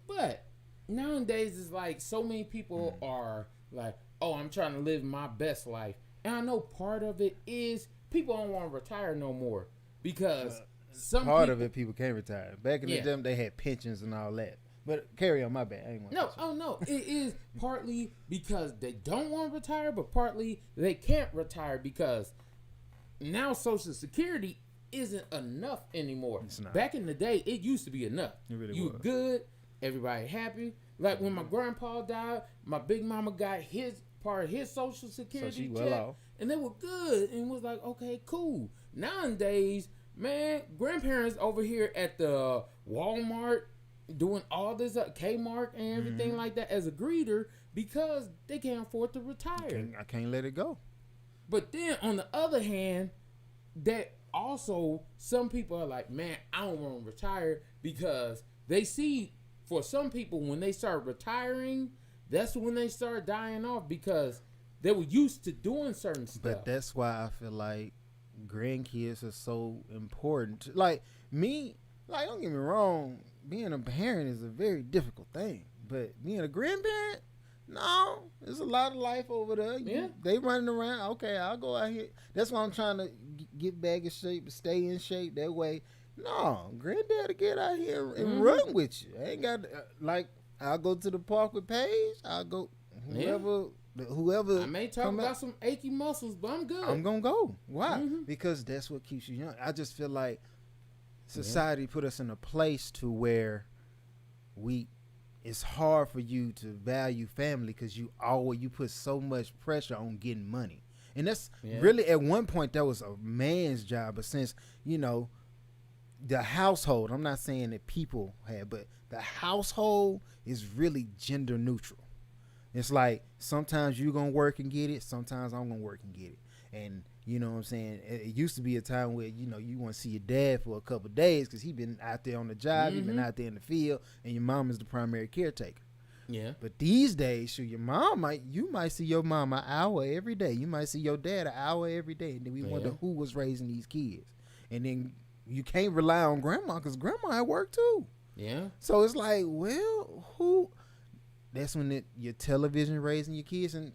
But nowadays it's like so many people are like, oh, I'm trying to live my best life. And I know part of it is people don't want to retire no more because some part people, of it people can't retire. Back in the day, they had pensions and all that. But carry on, my bad. I ain't want no. It is partly because they don't want to retire, but partly they can't retire because now Social Security isn't enough anymore. It's not. Back in the day, it used to be enough. It really you was. Good, everybody happy. Like when my grandpa died, my big mama got his part of his Social Security So she check, well off. and they were good and was like, okay, cool. Nowadays, man, grandparents over here at the Walmart doing all this Kmart and everything like that as a greeter because they can't afford to retire. I can't let it go. But then on the other hand, that also some people are like, man, I don't want to retire because they see for some people when they start retiring, that's when they start dying off because they were used to doing certain stuff. But that's why I feel like grandkids are so important. Like me, like don't get me wrong, being a parent is a very difficult thing. But being a grandparent, no, there's a lot of life over there. They running around. Okay, I'll go out here. That's why I'm trying to get back in shape, stay in shape. That way, no, granddad to get out here and run with you. I ain't got like I'll go to the park with Paige. I'll go whoever. I may talk about some achy muscles, but I'm good. I'm gonna go. Why? Because that's what keeps you young. I just feel like society put us in a place to where it's hard for you to value family because you put so much pressure on getting money. And that's really at one point that was a man's job, but since the household, I'm not saying that people had, but the household is really gender neutral. It's like sometimes you're gonna work and get it, sometimes I'm gonna work and get it. And you know what I'm saying? It used to be a time where, you want to see your dad for a couple of days because he been out there on the job, he been out there in the field, and your mom is the primary caretaker. Yeah. But these days, you might see your mom an hour every day. You might see your dad an hour every day. And then we wonder who was raising these kids. And then you can't rely on grandma because grandma at work too. Yeah. So it's like, well, who? That's when your television raising your kids, and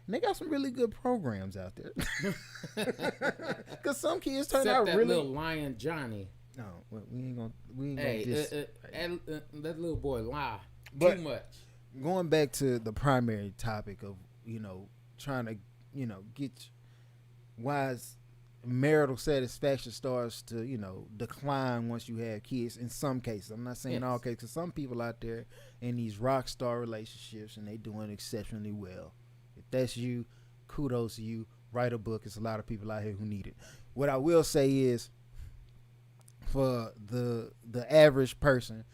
they got some really good programs out there. Because some kids turn out that really. Little Lion Johnny. No, we ain't gonna. That little boy lie too much. Going back to the primary topic of trying to get why marital satisfaction starts to decline once you have kids. In some cases, I'm not saying all cases, because some people out there in these rock star relationships and they doing exceptionally well. If that's you, kudos to you. Write a book. There's a lot of people out here who need it. What I will say is, for the average person,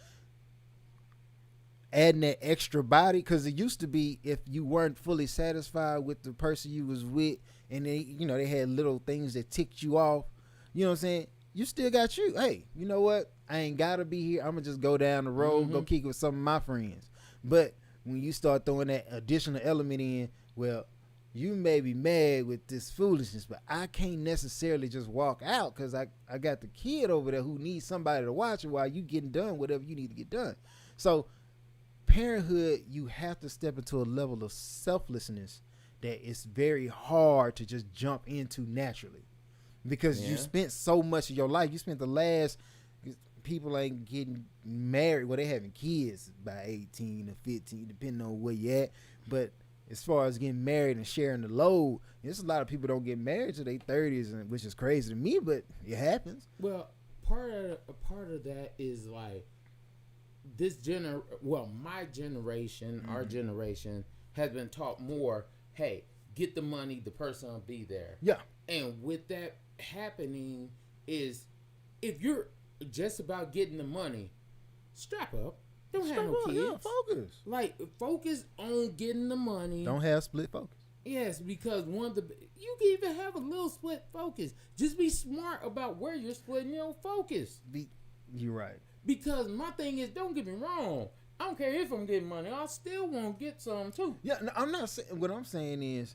adding that extra body, because it used to be if you weren't fully satisfied with the person you was with, and they had little things that ticked you off, you know what I'm saying? You still got you. Hey, you know what? I ain't gotta be here. I'm gonna just go down the road, go kick it with some of my friends. But when you start throwing that additional element in, well, you may be mad with this foolishness, but I can't necessarily just walk out because I got the kid over there who needs somebody to watch it while you getting done whatever you need to get done. So parenthood, you have to step into a level of selflessness that it's very hard to just jump into naturally, because you spent so much of your life. You spent the last, people ain't getting married, well, they having kids by 18 or 15 depending on where you at, but as far as getting married and sharing the load, there's a lot of people don't get married to their 30s, which is crazy to me, but it happens. Well, part of that is like my generation, our generation has been taught more, hey, get the money, the person will be there. Yeah. And with that happening is, if you're just about getting the money, strap up. Don't have no kids. Yeah, focus. Like, focus on getting the money. Don't have split focus. Yes, because you can even have a little split focus. Just be smart about where you're splitting your focus. You're right. Because my thing is, don't get me wrong, I don't care if I'm getting money. I still want to get some too. Yeah, no, I'm not saying. What I'm saying is,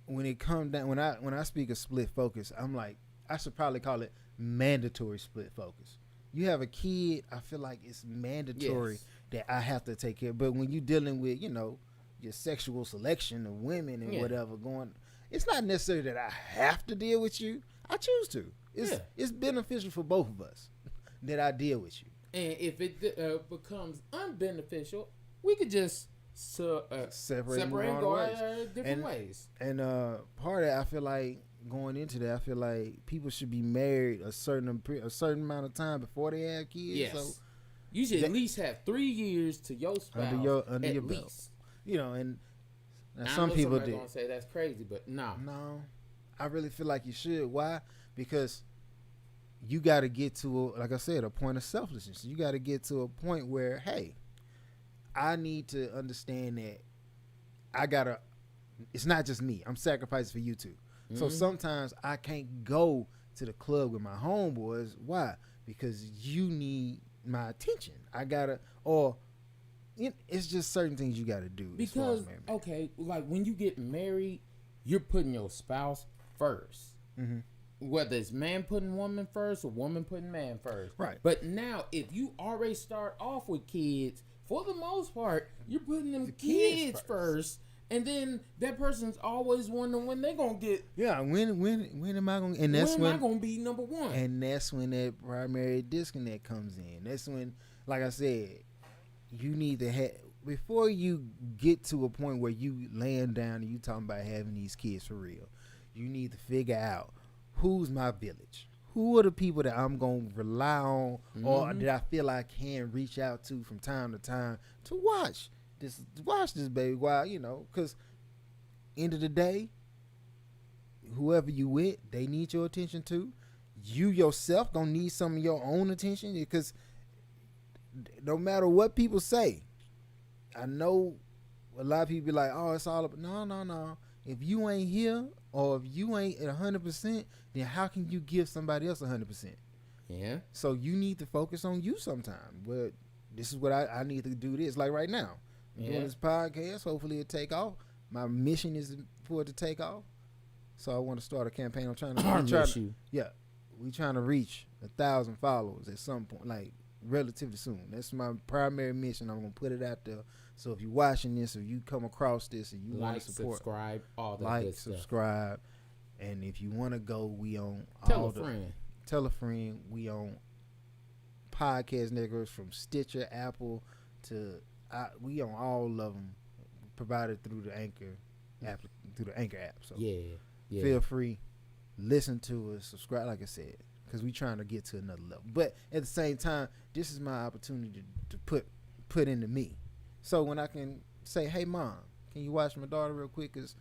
when it comes down, when I speak of split focus, I'm like, I should probably call it mandatory split focus. You have a kid, I feel like it's mandatory that I have to take care. But when you're dealing with, your sexual selection of women and whatever going, it's not necessary that I have to deal with you. I choose to. It's beneficial for both of us that I deal with you. And if it becomes unbeneficial, we could just separate and go our different ways. And part of that, I feel like going into that, I feel like people should be married a certain amount of time before they have kids. Yes. So you should at least have 3 years to your spouse under your belt. And some people do. Gonna say that's crazy, but no, I really feel like you should. Why? Because you got to get to, like I said, a point of selflessness. You got to get to a point where, hey, I need to understand that it's not just me. I'm sacrificing for you too. Mm-hmm. So sometimes I can't go to the club with my homeboys. Why? Because you need my attention. It's just certain things you got to do. Because, okay, like when you get married, you're putting your spouse first. Mm-hmm. Whether it's man putting woman first or woman putting man first. Right. But now, if you already start off with kids, for the most part, you're putting them kids first. And then that person's always wondering when they're going to get... Yeah, when am I going to... When am I going to be number one? And that's when that primary disconnect comes in. That's when, like I said, you need to have... Before you get to a point where you laying down and you talking about having these kids for real, you need to figure out who's my village. Who are the people that I'm going to rely on or that I feel I can reach out to from time to time to watch this baby while, because end of the day, whoever you with, they need your attention too. You yourself going to need some of your own attention because no matter what people say, I know a lot of people be like, oh, it's all about, no. If you ain't here or if you ain't at 100%, then how can you give somebody else 100%? Yeah. So you need to focus on you sometime. But this is what I need to do this. Like right now, doing this podcast, hopefully it'll take off. My mission is for it to take off. So I want to start a campaign. We're trying to reach 1,000 followers at some point, like relatively soon. That's my primary mission. I'm going to put it out there. So if you're watching this, or you come across this and you want to support, subscribe, all that good stuff. Subscribe, and if you want to go, we on Tell a friend. We on podcast networks from Stitcher, Apple to we on all of them, provided through the Anchor app. So feel free, listen to us, subscribe. Like I said, because we trying to get to another level. But at the same time, this is my opportunity to put into me. So when I can say, hey, Mom, can you watch my daughter real quick? Because,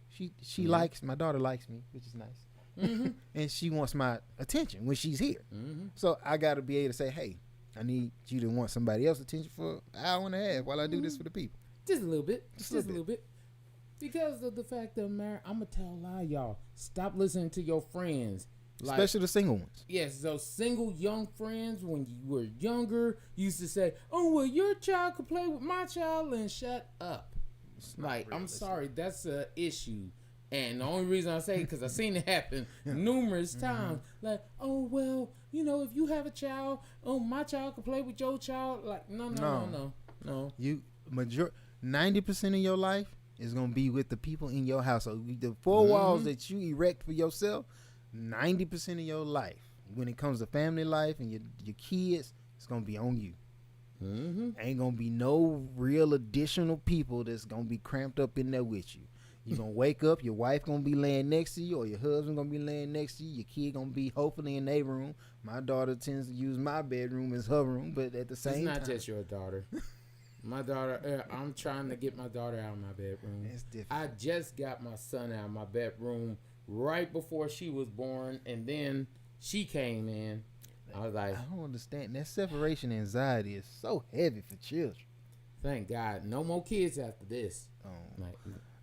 she likes, my daughter likes me, which is nice. Mm-hmm. And she wants my attention when she's here. Mm-hmm. So I got to be able to say, hey, I need you to want somebody else's attention for an hour and a half while I do this for the people. Just a little bit. Just a little bit. Because of the fact that, man, I'm going to tell a lie, y'all. Stop listening to your friends. Especially the single ones. Yes, those single young friends, when you were younger, used to say, oh, well, your child could play with my child, and shut up. Like, I'm sorry, that's an issue. And the only reason I say it, because I've seen it happen numerous times. Like, oh, well, if you have a child, my child could play with your child. Like, no. 90% of your life is going to be with the people in your household. The 4 walls that you erect for yourself, 90% of your life, when it comes to family life and your kids, it's going to be on you. Mm-hmm. Ain't going to be no real additional people that's going to be cramped up in there with you. You're going to wake up, your wife going to be laying next to you, or your husband going to be laying next to you. Your kid going to be hopefully in their room. My daughter tends to use my bedroom as her room, but at the same time. It's not just your daughter. My daughter, I'm trying to get my daughter out of my bedroom. It's different. I just got my son out of my bedroom right before she was born, and then she came in. I was like, I don't understand. That separation anxiety is so heavy for children. Thank God. No more kids after this.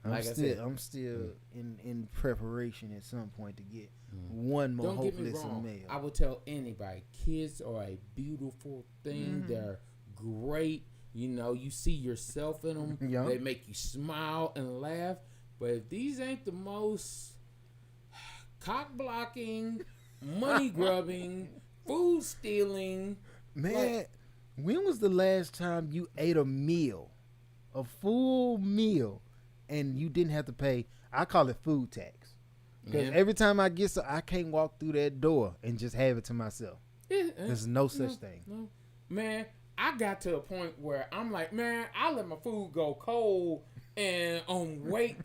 I'm still in preparation at some point to get one more. Don't hopefully get me wrong. male. I will tell anybody, kids are a beautiful thing. They're great. You know, you see yourself in them. Yeah. They make you smile and laugh. But if these ain't the most cock blocking, money grubbing, food stealing, Man, when was the last time you ate a meal, a full meal, and you didn't have to pay? I call it food tax. Because every time I get I can't walk through that door and just have it to myself. There's no such thing. No. Man, I got to a point where I'm like, man, I let my food go cold and wait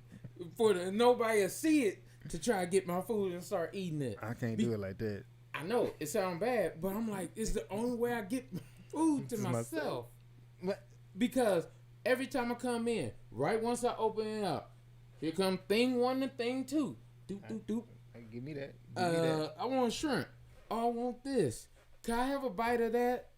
for nobody to see it to try to get my food and start eating it. I can't do it like that. I know it sounds bad, but I'm like, it's the only way I get food to myself. Because every time I come in, right once I open it up, here come thing one and thing two. Doop, doop, doop. Give me that. Give me that. I want shrimp. Oh, I want this. Can I have a bite of that?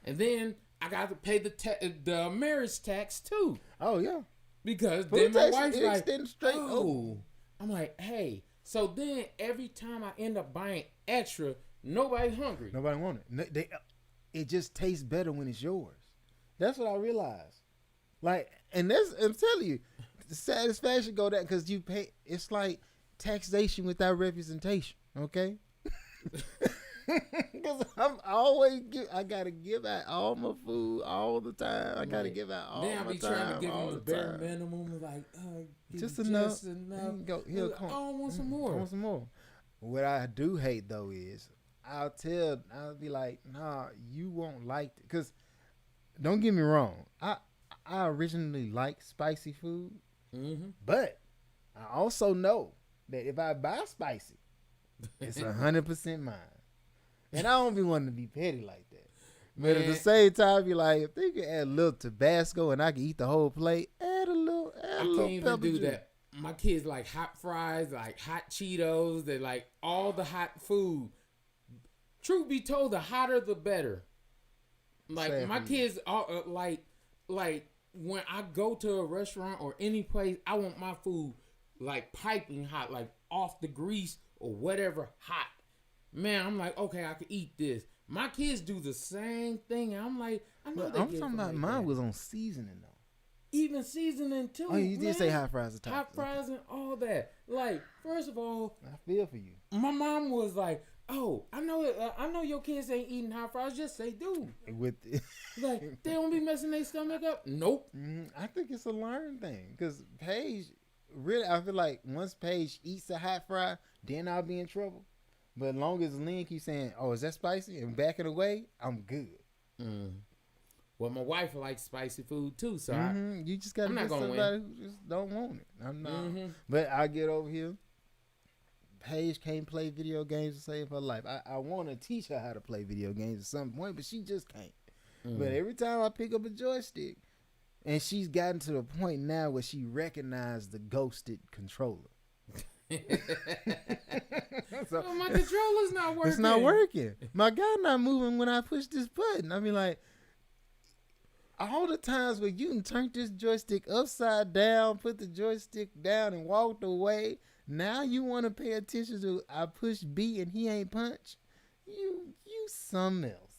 And then I got to pay the marriage tax too. Oh yeah. Because food then my wife's like, straight oh. I'm like, hey. So then every time I end up buying extra, nobody's hungry. Nobody want it. It just tastes better when it's yours. That's what I realized. Like, and I'm telling you, the satisfaction go that because you pay. It's like taxation without representation. Okay. Because I gotta give out all my food all the time. I gotta give out all my time. Then I be trying to give them the bare minimum, like just enough. Go, I want some more. I want some more. What I do hate though is I'll be like, nah, you won't like it. Because don't get me wrong, I originally like spicy food, but I also know that if I buy spicy, it's 100% mine. And I don't be wanting to be petty like that. But at the same time, you're like, if they can add a little Tabasco and I can eat the whole plate, add a little I can't even do that. My kids like hot fries, like hot Cheetos. They like all the hot food. Truth be told, the hotter the better. Like my kids are like when I go to a restaurant or any place, I want my food like piping hot, like off the grease or whatever hot. Man, I'm like, okay, I can eat this. My kids do the same thing. I'm like, I know they I'm get talking about like mine that. was on seasoning though. Even seasoning too. Oh, you did say hot fries at the top. Hot fries and all that. Like, first of all, I feel for you. my mom was like, "Oh, I know your kids ain't eating hot fries. Just say do." Like they don't be messing their stomach up. Nope. I think it's a learned thing because Paige, really, I feel like once Paige eats a hot fry, then I'll be in trouble. But as long as Lynn keeps saying, "Oh, is that spicy?" and backing away, I'm good. Well, my wife likes spicy food too, so you just gotta get somebody who just don't want it. I'm not, but I get over here. Paige can't play video games to save her life. I want to teach her how to play video games at some point, but she just can't. But every time I pick up a joystick, and she's gotten to the point now where she recognized the ghosted controller. So, my controller's not working. It's not working. My guy not moving when I push this button. I mean, like, all the times where you can turn this joystick upside down, put the joystick down, and walked away. Now you want to pay attention to I push B and he ain't punch. You something else.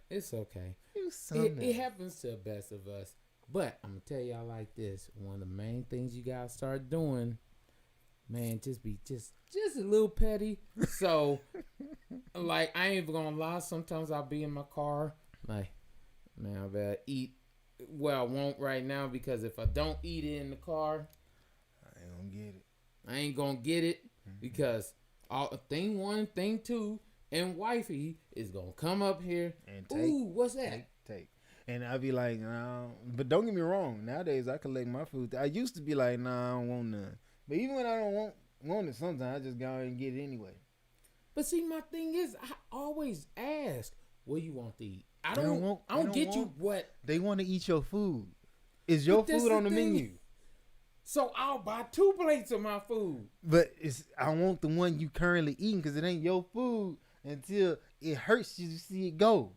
It's okay. You something else. It happens to the best of us. But I'm gonna tell y'all like this: one of the main things you gotta start doing, man, just be just a little petty. So, like, I ain't even gonna lie. Sometimes I'll be in my car, like, man, I better eat. Well, I won't right now because if I don't eat it in the car, I ain't gonna get it because thing one, thing two, and wifey is gonna come up here and take. Ooh, what's that? Take. And I'll be like, no. But don't get me wrong. Nowadays, I collect my food. I used to be like, nah, I don't want none. But even when I don't want it, sometimes I just go and get it anyway. But see, my thing is, I always ask, what you want to eat? I don't get you what. They want to eat your food. Is your food on the menu? So I'll buy 2 plates of my food. But I want the one you currently eating because it ain't your food until it hurts you to see it go.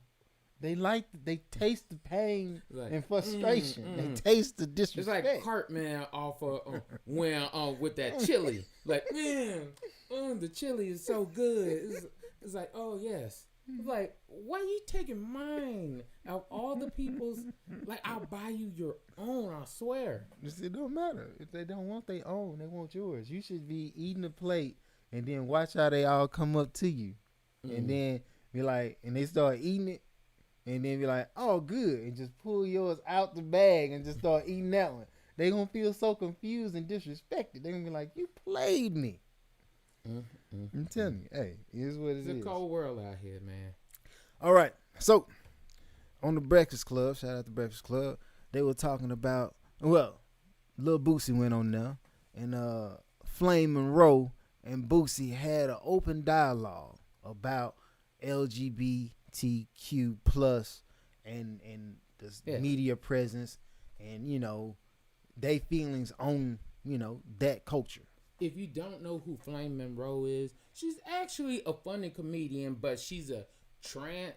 They taste the pain like, and frustration. They taste the disrespect. It's like Cartman off of when with that chili. Like, man, the chili is so good. It's like, oh yes. It's like, why are you taking mine out of all the people's? Like, I'll buy you your own, I swear. It don't matter. If they don't want their own, they want yours. You should be eating the plate and then watch how they all come up to you. And then be like, and they start eating it. And then be like, oh, good. And just pull yours out the bag and just start eating that one. They going to feel so confused and disrespected. They going to be like, you played me. I'm telling you, hey, here's what it is. It's a cold world out here, man. All right. So, on the Breakfast Club, shout out to Breakfast Club, they were talking about, well, Lil Boosie went on there, and Flame Monroe and Boosie had an open dialogue about LGBTQ plus and the media presence and, you know, they feelings on, you know, that culture. If you don't know who Flame Monroe is, she's actually a funny comedian, but she's a trans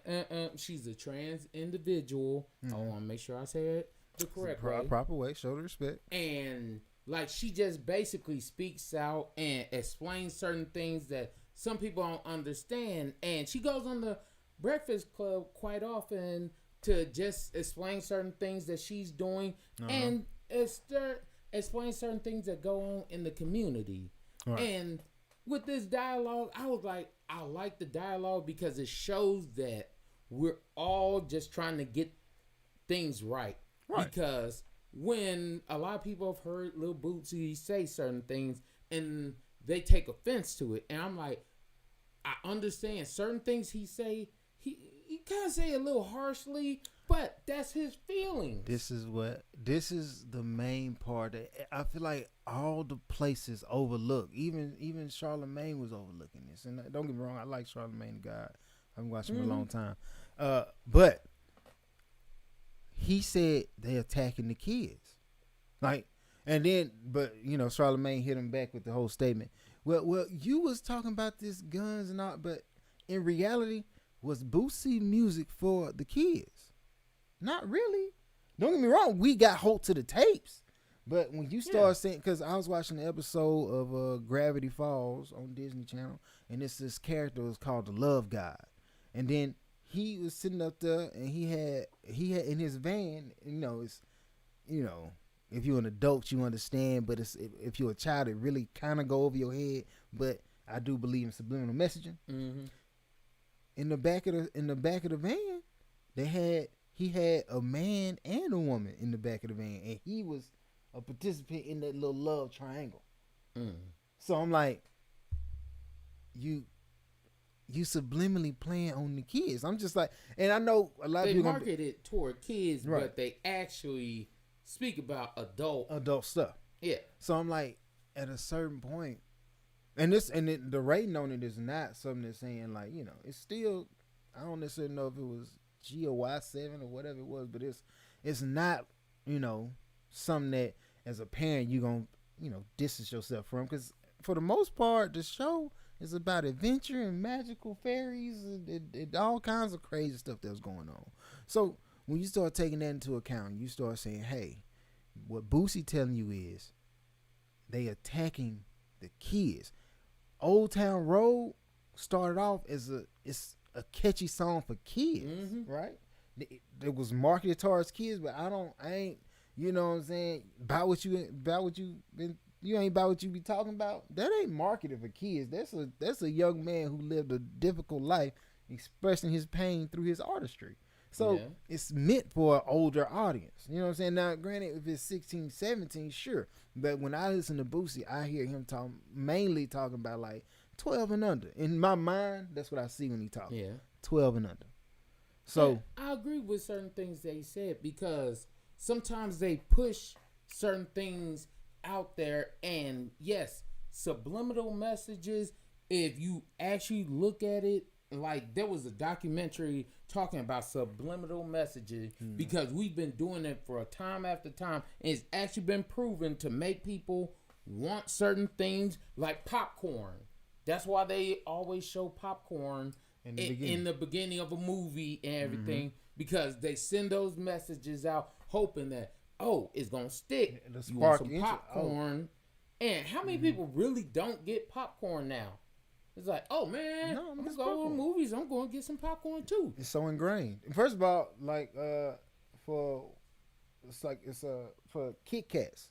individual. I want to make sure I say it the correct way. Proper way, show the respect. And like she just basically speaks out and explains certain things that some people don't understand. And she goes on the Breakfast Club quite often to just explain certain things that she's doing and explain certain things that go on in the community. Right. And with this dialogue, I was like, I like the dialogue because it shows that we're all just trying to get things right. Because when a lot of people have heard Lil Boosie say certain things and they take offense to it, and I'm like, I understand certain things he say, he kind of say a little harshly, but that's his feelings. This is the main part that I feel like all the places overlook. Even Charlemagne was overlooking this. And don't get me wrong, I like Charlemagne the God. I've been watching him a long time. But he said they attacking the kids. Like, and then, but you know, Charlemagne hit him back with the whole statement. Well, you was talking about this guns and all, but in reality, was Boosie music for the kids? Not really. Don't get me wrong. We got hold to the tapes. But when you start saying, because I was watching the episode of Gravity Falls on Disney Channel, and this character was called the Love God. And then he was sitting up there and he had in his van, if you're an adult, you understand, but if you're a child, it really kind of go over your head. But I do believe in subliminal messaging. Mm-hmm. In the back of the van, he had a man and a woman in the back of the van, and he was a participant in that little love triangle. So I'm like, you subliminally playing on the kids. I'm just like, and I know a lot of people market it toward kids, right, but they actually speak about adult stuff. Yeah. So I'm like, at a certain point, the rating on it is not something that's saying like, it's still, I don't necessarily know if it was G or Y7 or whatever it was, but it's not, something that as a parent you gonna, distance yourself from, because for the most part the show is about adventure and magical fairies and all kinds of crazy stuff that's going on. So when you start taking that into account, you start saying, hey, what Boosie telling you is they attacking the kids. Old Town Road started off as it's a catchy song for kids, right? It was marketed towards kids, but I ain't, you know what I'm saying, you ain't about what you be talking about. That ain't marketed for kids. That's a young man who lived a difficult life, expressing his pain through his artistry. So it's meant for an older audience. You know what I'm saying? Now, granted, if it's 16, 17, sure. But when I listen to Boosie, I hear him mainly talking about like 12 and under. In my mind, that's what I see when he talks. Yeah. 12 and under. So I agree with certain things that he said, because sometimes they push certain things out there, and yes, subliminal messages, if you actually look at it, like there was a documentary talking about subliminal messages, because we've been doing it for a time after time, and it's actually been proven to make people want certain things, like popcorn. That's why they always show popcorn in the beginning of a movie and everything, because they send those messages out hoping that, oh, it's going to stick. The You want spark some popcorn. And how many people really don't get popcorn now? It's like, oh, man, No, I'm going to go to the movies. I'm going to get some popcorn, too. It's so ingrained. First of all, like, for Kit Kats,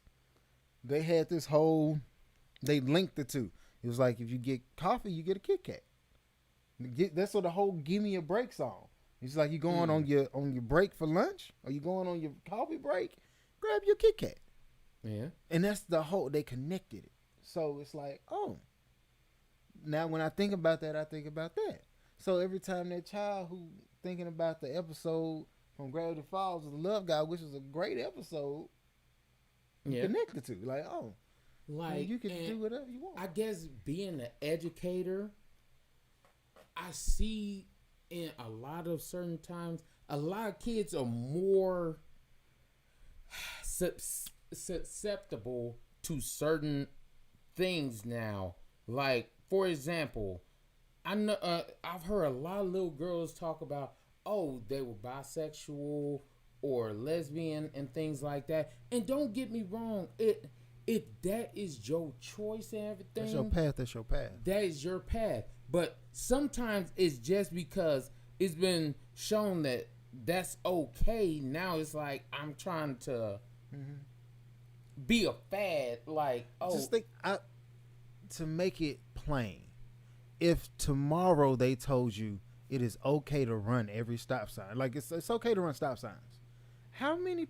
they had this whole, they linked the two. It was like, if you get coffee, you get a Kit Kat. That's what the whole "Give Me a Break" song. It's like you going on your break for lunch, or you going on your coffee break, grab your Kit Kat. Yeah. And that's the whole, they connected it. So it's like, oh, now when I think about that, I think about that. So every time that child who thinking about the episode from Gravity Falls of the Love Guy, which is a great episode, connected to, like, oh, like you can do whatever you want. I guess being an educator, I see in a lot of certain times, a lot of kids are more susceptible to certain things now. Like, for example, I know I've heard a lot of little girls talk about, oh, they were bisexual or lesbian and things like that. And don't get me wrong, if that is your choice and everything, that's your path. That's your path. That is your path. But sometimes it's just because it's been shown that that's okay. Now it's like I'm trying to be a fad. Like, oh, just think, to make it plain, if tomorrow they told you it is okay to run every stop sign, like it's okay to run stop signs, how many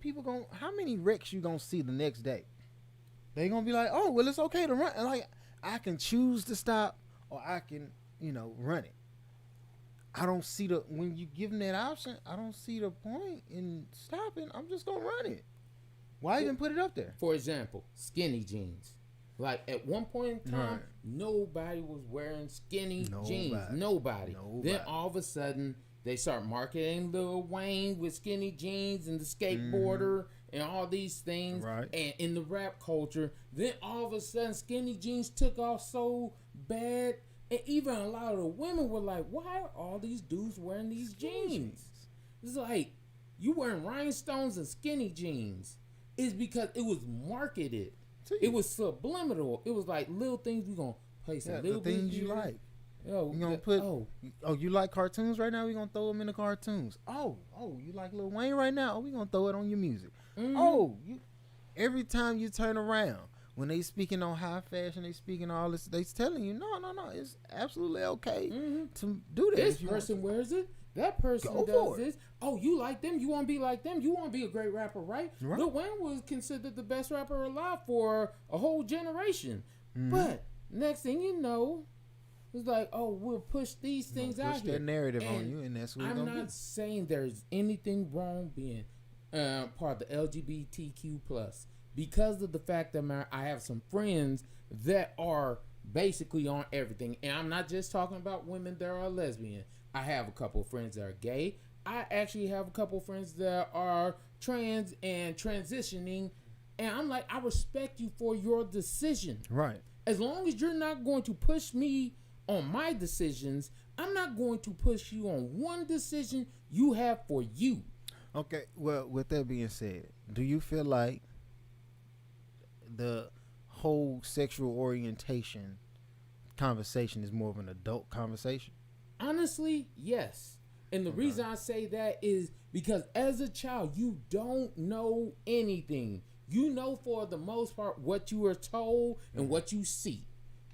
wrecks you gonna see the next day? They gonna be like, oh, well, it's okay to run. And like, I can choose to stop, or I can, run it. I don't see when you give them that option, I don't see the point in stopping. I'm just gonna run it. Why even put it up there? For example, skinny jeans. Like, at one point in time, nobody was wearing skinny jeans. Nobody. Then all of a sudden, they start marketing Lil Wayne with skinny jeans and the skateboarder and all these things. Right. And in the rap culture, then all of a sudden, skinny jeans took off so bad. And even a lot of the women were like, why are all these dudes wearing these jeans? It's like, you wearing rhinestones and skinny jeans. It's because it was marketed. It was subliminal. It was like little things we gonna play some little things you like. Yo, we gonna put. You like cartoons right now? We gonna throw them in the cartoons. Oh, you like Lil Wayne right now? Oh, we gonna throw it on your music. Every time you turn around, when they speaking on high fashion, they speaking all this. They telling you, no, it's absolutely okay to do that. This person wears it. That person does this. Oh, you like them? You want to be like them? You want to be a great rapper, right? Lil Wayne was considered the best rapper alive for a whole generation. But next thing you know, it's like, oh, we'll push these things out here. Push that narrative on you, and that's what I'm not saying there's anything wrong being part of the LGBTQ plus, because of the fact that I have some friends that are basically on everything, and I'm not just talking about women that are lesbian. I have a couple of friends that are gay. I actually have a couple of friends that are trans and transitioning. And I'm like, I respect you for your decision. Right. As long as you're not going to push me on my decisions, I'm not going to push you on one decision you have for you. Okay. Well, with that being said, do you feel like the whole sexual orientation conversation is more of an adult conversation? Honestly, yes. And the reason I say that is because as a child, you don't know anything. You know, for the most part, what you are told and what you see.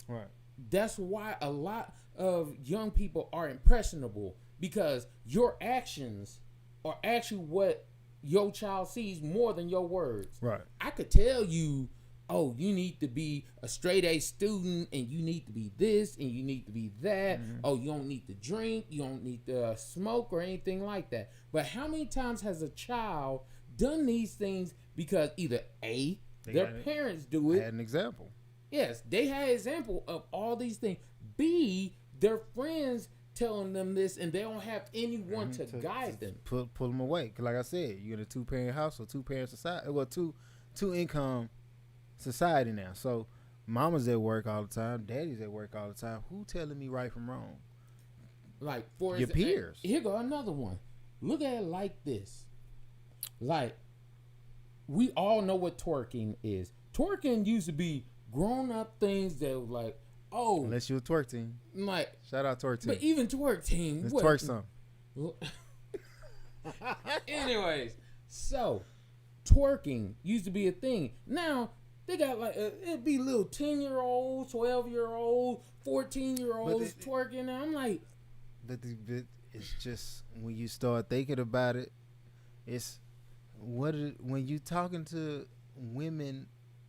Right. That's why a lot of young people are impressionable, because your actions are actually what your child sees more than your words. Right. I could tell you, oh, you need to be a straight A student, and you need to be this, and you need to be that. Oh, you don't need to drink, you don't need to smoke or anything like that. But how many times has a child done these things because either A, their parents do it. Had an example. Yes, they had an example of all these things. B, their friends telling them this, and they don't have anyone to guide them. Pull them away. 'Cause like I said, you're in a 2-parent household, 2-parent society. Well, two income society now. So mama's at work all the time, daddy's at work all the time. Who telling me right from wrong? Like, for your peers. Here go another one. look at it like this. Like, we all know what twerking is. Twerking used to be grown up things that were like, oh. Unless you're a twerk team. Like, shout out twerk team. But even twerk team. Let's twerk some. Anyways, so twerking used to be a thing. Now, they got like, it'd be little 10-year-olds, 12-year-olds, 14-year-olds twerking. And I'm like. But it's just, when you start thinking about it, it's, when you talking to women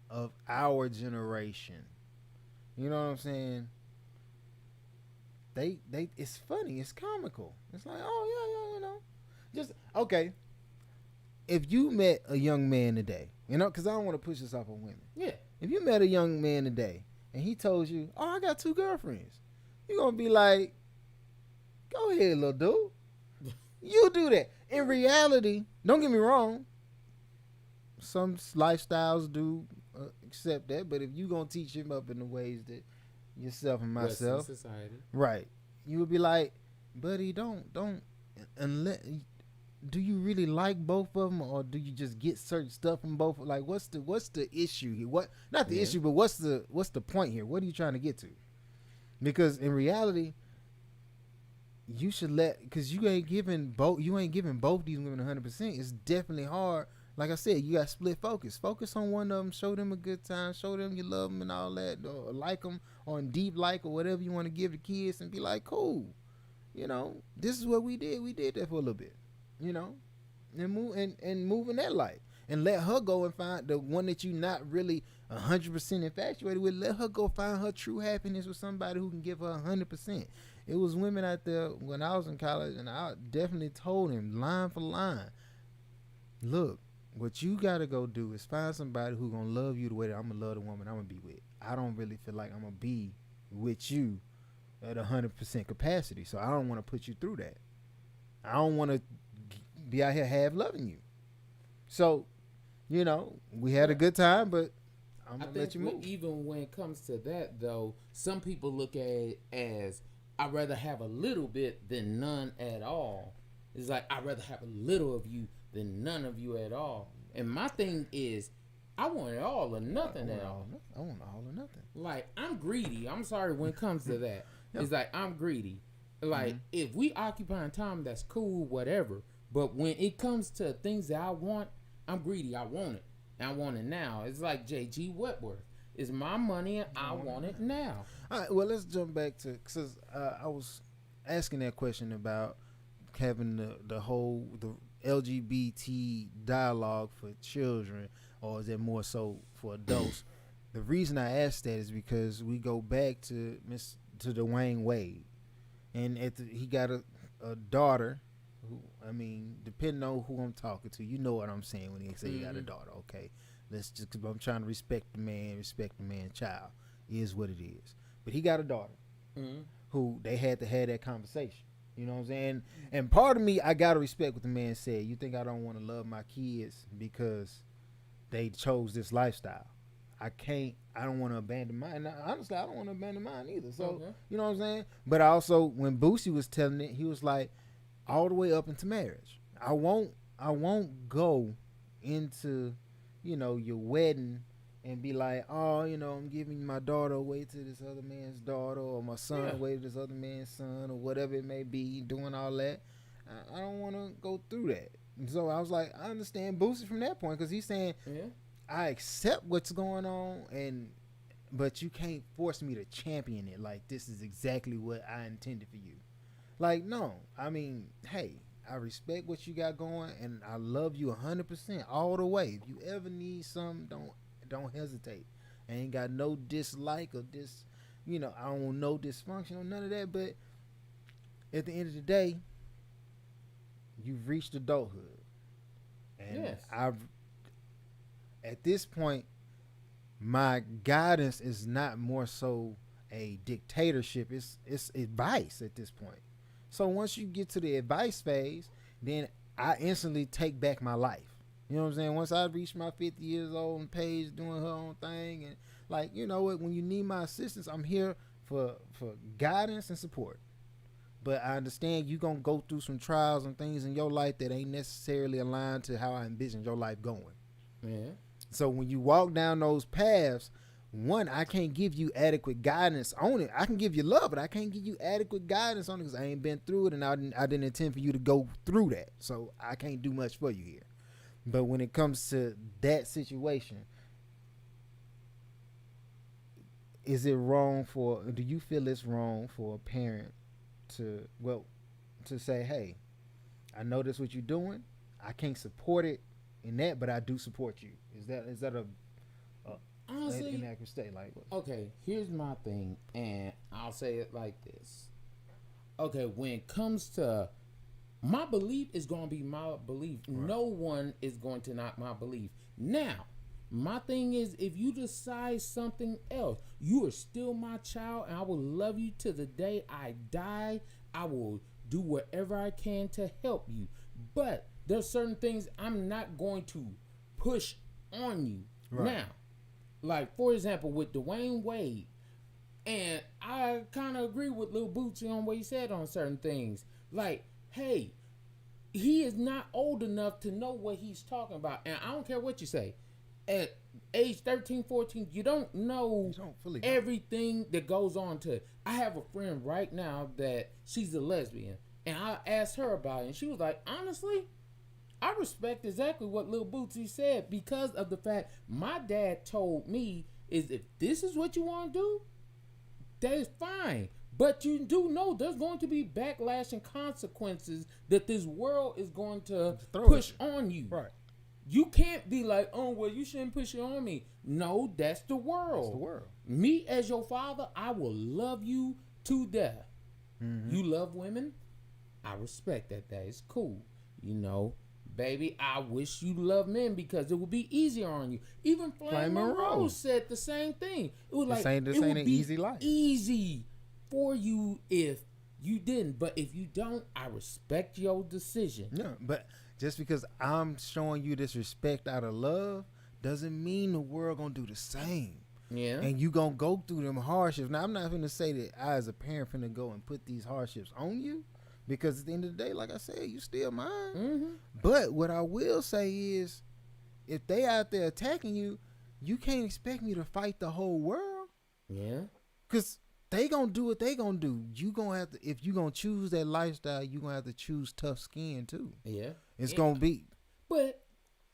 of our generation, you know what I'm saying? They it's funny, it's comical. It's like, oh yeah, you know, just okay. If you met a young man today, you know, because I don't want to push this off on women. Yeah. If you met a young man today and he told you, "Oh, I got 2 girlfriends," you're gonna be like, "Go ahead, little dude." You do that. In reality, don't get me wrong, some lifestyles do accept that, but if you gonna teach him up in the ways that yourself and myself, Western society, right, you would be like, buddy, don't, unless, do you really like both of them, or do you just get certain stuff from both? Like, what's the issue here? What, not the issue, but what's the point here? What are you trying to get to? Because in reality, you should because you ain't giving both these women 100%. It's definitely hard. Like I said, you got split focus. Focus on one of them. Show them a good time. Show them you love them and all that. Or like them on deep like or whatever you want to give the kids, and be like, cool. You know, this is what we did. We did that for a little bit. You know, and move in that light, and let her go and find the one that you not really 100% infatuated with. Let her go find her true happiness with somebody who can give her 100%. It was women out there when I was in college, and I definitely told him line for line, look, what you gotta go do is find somebody who gonna love you the way that I'm gonna love the woman I'm gonna be with. I don't really feel like I'm gonna be with you at 100% capacity, so I don't want to put you through that. I don't want to be out here half loving you. So, you know, we had a good time, but I'm gonna let you move. Even when it comes to that, though, some people look at it as, I'd rather have a little bit than none at all. It's like, I'd rather have a little of you than none of you at all. And my thing is, I want it all or nothing at all. I want all or nothing. Like, I'm greedy. I'm sorry when it comes to that. Yep. It's like, I'm greedy. Like, if we occupying time, that's cool, whatever. But when it comes to things that I want, I'm greedy. I want it. And I want it now. It's like J.G. Wentworth. It's my money and I want it now. All right, well, let's jump back to, because I was asking that question about having the LGBT dialogue for children, or is it more so for adults? The reason I asked that is because we go back to Dwayne Wade, and he got a daughter. Who, I mean, depending on who I'm talking to, you know what I'm saying when he say he got a daughter. Okay, I'm trying to respect the man, child is what it is. But he got a daughter who they had to have that conversation. You know what I'm saying? And part of me, I gotta respect what the man said. You think I don't want to love my kids because they chose this lifestyle? I don't want to abandon mine. And honestly, I don't want to abandon mine either. So, you know what I'm saying? But also, when Boosie was telling it, he was like, all the way up into marriage. I won't go into, you know, your wedding and be like, oh, you know, I'm giving my daughter away to this other man's daughter, or my son away to this other man's son, or whatever it may be, doing all that. I don't want to go through that. And so I was like, I understand Boosie from that point, because he's saying, I accept what's going on, but you can't force me to champion it. Like, this is exactly what I intended for you. Like, no. I mean, hey, I respect what you got going, and I love you 100% all the way. If you ever need something, don't hesitate. I ain't got no dislike or you know, I don't want no dysfunction or none of that. But at the end of the day, you've reached adulthood, and at this point, my guidance is not more so a dictatorship. It's advice at this point. So once you get to the advice phase, then I instantly take back my life. You know what I'm saying? Once I reach my 50 years old and Paige doing her own thing, and like, you know what, when you need my assistance, I'm here for guidance and support. but I understand you gonna go through some trials and things in your life that ain't necessarily aligned to how I envision your life going. Yeah. So when you walk down those paths, one, I can't give you adequate guidance on it. I can give you love, but I can't give you adequate guidance on it because I ain't been through it, and I didn't intend for you to go through that. So I can't do much for you here. But when it comes to that situation, is it wrong do you feel it's wrong for a parent to say, hey, I know that's what you're doing. I can't support it in that, but I do support you. Is that a honestly inaccurate state? Like, okay, here's my thing, and I'll say it like this. Okay, when it comes to my belief, is going to be my belief. Right. No one is going to knock my belief. Now, my thing is, if you decide something else, you are still my child, and I will love you to the day I die. I will do whatever I can to help you. But there's certain things I'm not going to push on you. Right. Now, like, for example, with Dwayne Wade, and I kind of agree with Lil Boosie on what he said on certain things. Like, hey, he is not old enough to know what he's talking about. And I don't care what you say. At age 13, 14, you don't know everything that goes on to it. I have a friend right now that she's a lesbian. And I asked her about it. And she was like, honestly, I respect exactly what Lil Boosie said because of the fact my dad told me is if this is what you want to do, that is fine. But you do know there's going to be backlash and consequences that this world is going to push on you. Right. You can't be like, oh, well, you shouldn't push it on me. No, that's the world. That's the world. Me as your father, I will love you to death. Mm-hmm. You love women? I respect that. That is cool. You know, baby, I wish you love men because it would be easier on you. Even Flame Monroe said the same thing. It was this ain't an easy life. Easy for you if you didn't. But if you don't, I respect your decision. Yeah, but just because I'm showing you this respect out of love doesn't mean the world gonna do the same. Yeah. And you gonna go through them hardships. Now, I'm not gonna say that I as a parent finna go and put these hardships on you. Because at the end of the day, like I said, you still mine. Mm-hmm. But what I will say is, if they out there attacking you, you can't expect me to fight the whole world. Yeah. Because they going to do what they going to do. You going to have to, if you going to choose that lifestyle, you going to have to choose tough skin too. Yeah. It's going to be. But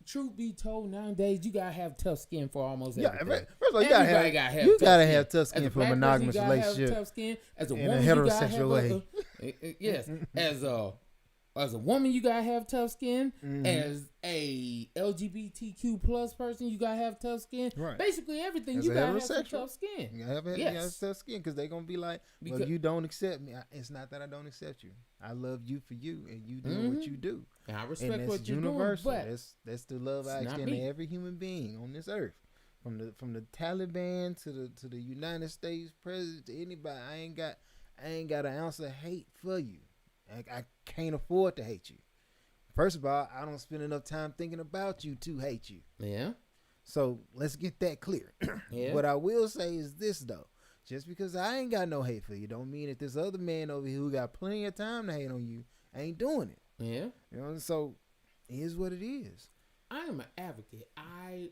truth be told, nowadays, you got to have tough skin for almost everything. First of all, you got to have tough skin for a monogamous relationship. Have tough skin. As a in woman, a heterosexual way. Yes. As a woman, you gotta have tough skin. Mm-hmm. As a LGBTQ plus person, you gotta have tough skin. Right. Basically, everything as you gotta have some tough skin. You gotta have tough skin because they're gonna be like, well, you don't accept me. It's not that I don't accept you. I love you for you, and you do what you do. And I respect what you're universal. doing. But that's the love I extend to every human being on this earth. From the Taliban to the United States president to anybody, I ain't got an ounce of hate for you. I can't afford to hate you. First of all, I don't spend enough time thinking about you to hate you. Yeah. So let's get that clear. Yeah. What I will say is this though. Just because I ain't got no hate for you don't mean that this other man over here who got plenty of time to hate on you ain't doing it. Yeah. You know, so it is what it is. I am an advocate. I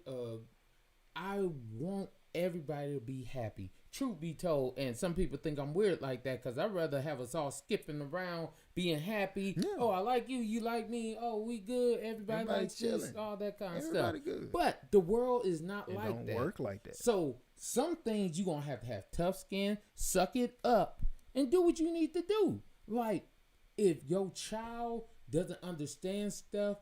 want everybody to be happy. Truth be told, and some people think I'm weird like that because I'd rather have us all skipping around, being happy. Yeah. Oh, I like you, you like me. Oh, we good. Everybody likes this, all that kind of stuff. Good. But the world is not like that. It don't work like that. So some things you're going to have tough skin, suck it up, and do what you need to do. Like, if your child doesn't understand stuff,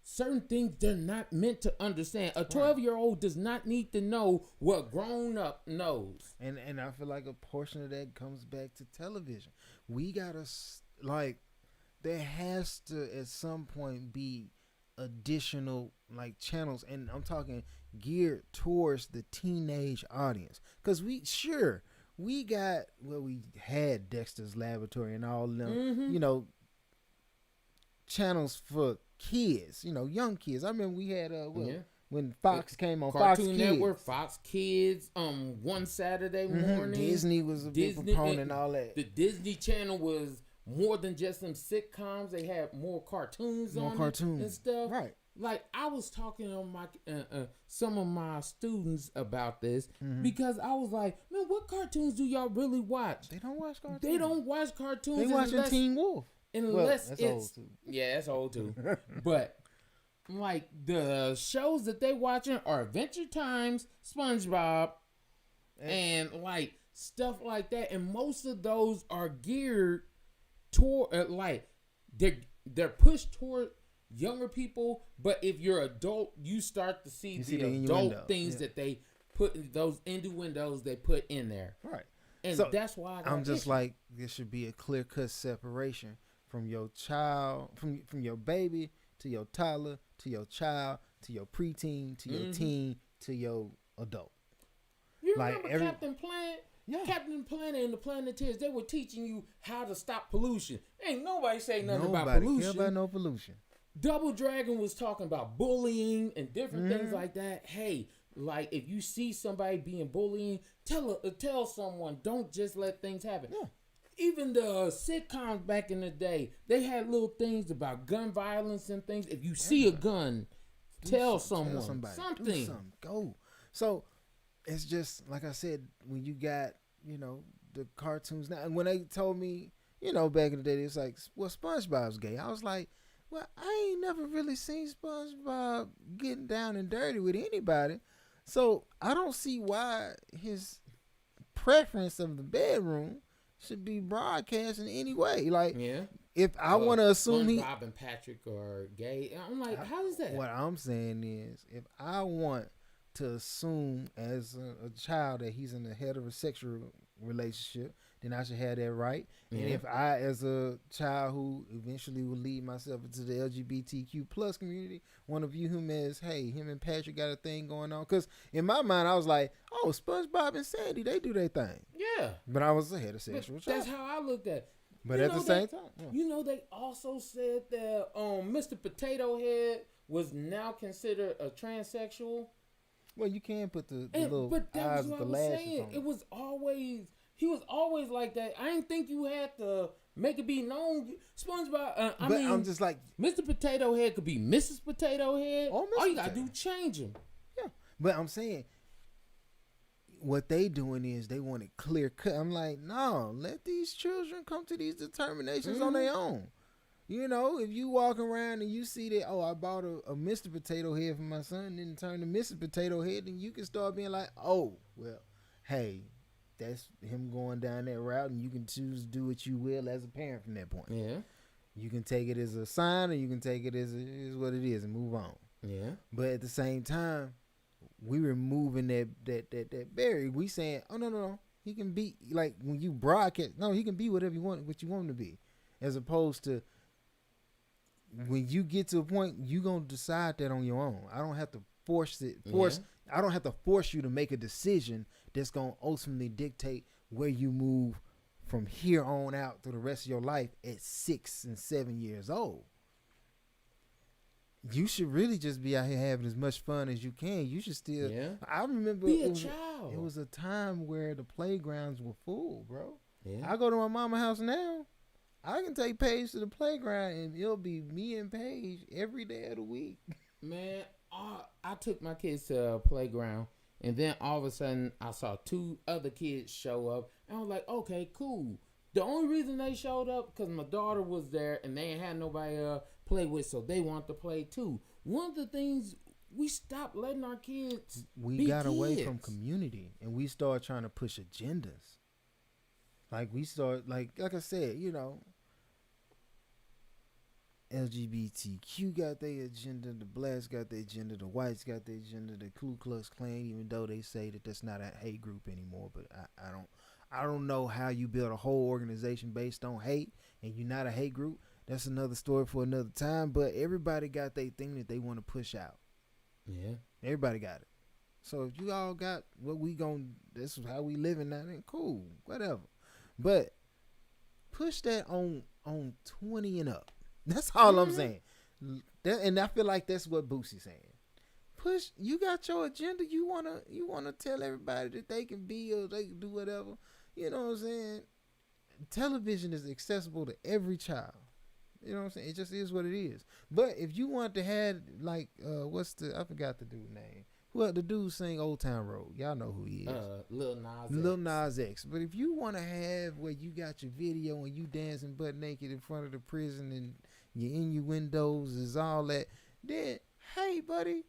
certain things they're not meant to understand. A 12-year-old does not need to know what grown-up knows. And I feel like a portion of that comes back to television. We gotta, like, there has to at some point be additional, like, channels, and I'm talking geared towards the teenage audience. Because we had Dexter's Laboratory and all them, you know, channels for kids, you know, young kids. I remember we had when Fox came on, Cartoon Fox Network, Kids. Fox Kids, one Saturday morning. Disney was a big proponent and all that. The Disney Channel was more than just them sitcoms. They had more cartoons More on cartoons. it and stuff. Right. Like, I was talking to my some of my students about this because I was like, man, what cartoons do y'all really watch? They don't watch cartoons. They don't watch cartoons. They watching Teen Wolf. Unless that's it's old too. Yeah, that's old too. But like the shows that they watching are Adventure Times, SpongeBob, and like stuff like that. And most of those are geared toward like they're pushed toward younger people. But if you're adult, you start to see the adult things that they put, those innuendos they put in there. Right. And so that's why I'm just like, there should be a clear-cut separation from your child, from your baby to your toddler to your child to your preteen to your teen to your adult. You remember Captain Planet? Yeah. Captain Planet and the Planeteers, they were teaching you how to stop pollution. Ain't nobody say nothing about pollution. Nobody care about no pollution. Double Dragon was talking about bullying and different things like that. Hey, like if you see somebody being bullying, tell someone. Don't just let things happen. Yeah. Even the sitcoms back in the day, they had little things about gun violence and things. If you see a gun, tell someone. Something. Do something. Go. So it's just like I said, when you got, the cartoons now, and when they told me, back in the day, it's like, well, SpongeBob's gay. I was like, well, I ain't never really seen SpongeBob getting down and dirty with anybody. So I don't see why his preference of the bedroom should be broadcast in any way. Like, if I want to assume SpongeBob and Patrick are gay, I'm like, how is that? What I'm saying is, if I want to assume as a child that he's in a heterosexual relationship, then I should have that right. And if I, as a child who eventually will lead myself into the LGBTQ plus community, want to view him as, hey, him and Patrick got a thing going on. Because in my mind, I was like, oh, SpongeBob and Sandy, they do their thing. Yeah. But I was a heterosexual child. That's how I looked at it. But at the same time. Yeah. They also said that Mr. Potato Head was now considered a transsexual. Well, you can put the little eyes with the lashes on. It was always... He was always like that. I didn't think you had to make it be known. SpongeBob, I'm just like... Mr. Potato Head could be Mrs. Potato Head. All you got to do is change him. Yeah. But I'm saying, what they doing is they want it clear cut. I'm like, no, let these children come to these determinations on their own. If you walk around and you see that, I bought a Mr. Potato Head for my son, and then turn to Mrs. Potato Head, then you can start being like, oh, well, hey, that's him going down that route, and you can choose to do what you will as a parent from that point. Yeah. You can take it as a sign, or you can take it as what it is and move on. Yeah. But at the same time, we removing that barrier. We saying, oh, no. He can be, like, when you broadcast, no, he can be whatever what you want him to be. As opposed to, when you get to a point, you going to decide that on your own. I don't have to I don't have to force you to make a decision that's going to ultimately dictate where you move from here on out through the rest of your life at 6 and 7 years old. You should really just be out here having as much fun as you can. You should still... Yeah. I remember... Be a child. It was a time where the playgrounds were full, bro. Yeah. I go to my mama's house now. I can take Paige to the playground, and it'll be me and Paige every day of the week. Man, I took my kids to a playground, and then all of a sudden, I saw 2 other kids show up, and I was like, okay, cool. The only reason they showed up, because my daughter was there, and they ain't had nobody play with, so they want to play too. One of the things, we stopped letting our kids We got away from community, and we started trying to push agendas. Like, we start, like I said, LGBTQ got their agenda, the blacks got their agenda, the whites got their agenda, the Ku Klux Klan, even though they say that that's not a hate group anymore. But I don't know how you build a whole organization based on hate and you're not a hate group. That's another story for another time. But everybody got their thing that they want to push out. Yeah, everybody got it. So if you all got what this is how we living now, then cool, whatever. But push that on 20 and up. That's all I'm saying. And I feel like that's what Boosie's saying. Push, you got your agenda. You wanna tell everybody that they can be or they can do whatever. You know what I'm saying? television is accessible to every child. You know what I'm saying? It just is what it is. But if you want to have like I forgot the dude's name. Well, the dude sing Old Town Road. Y'all know who he is. Lil Nas X. But if you want to have where you got your video and you dancing butt naked in front of the prison and your innuendos is all that, then hey, buddy,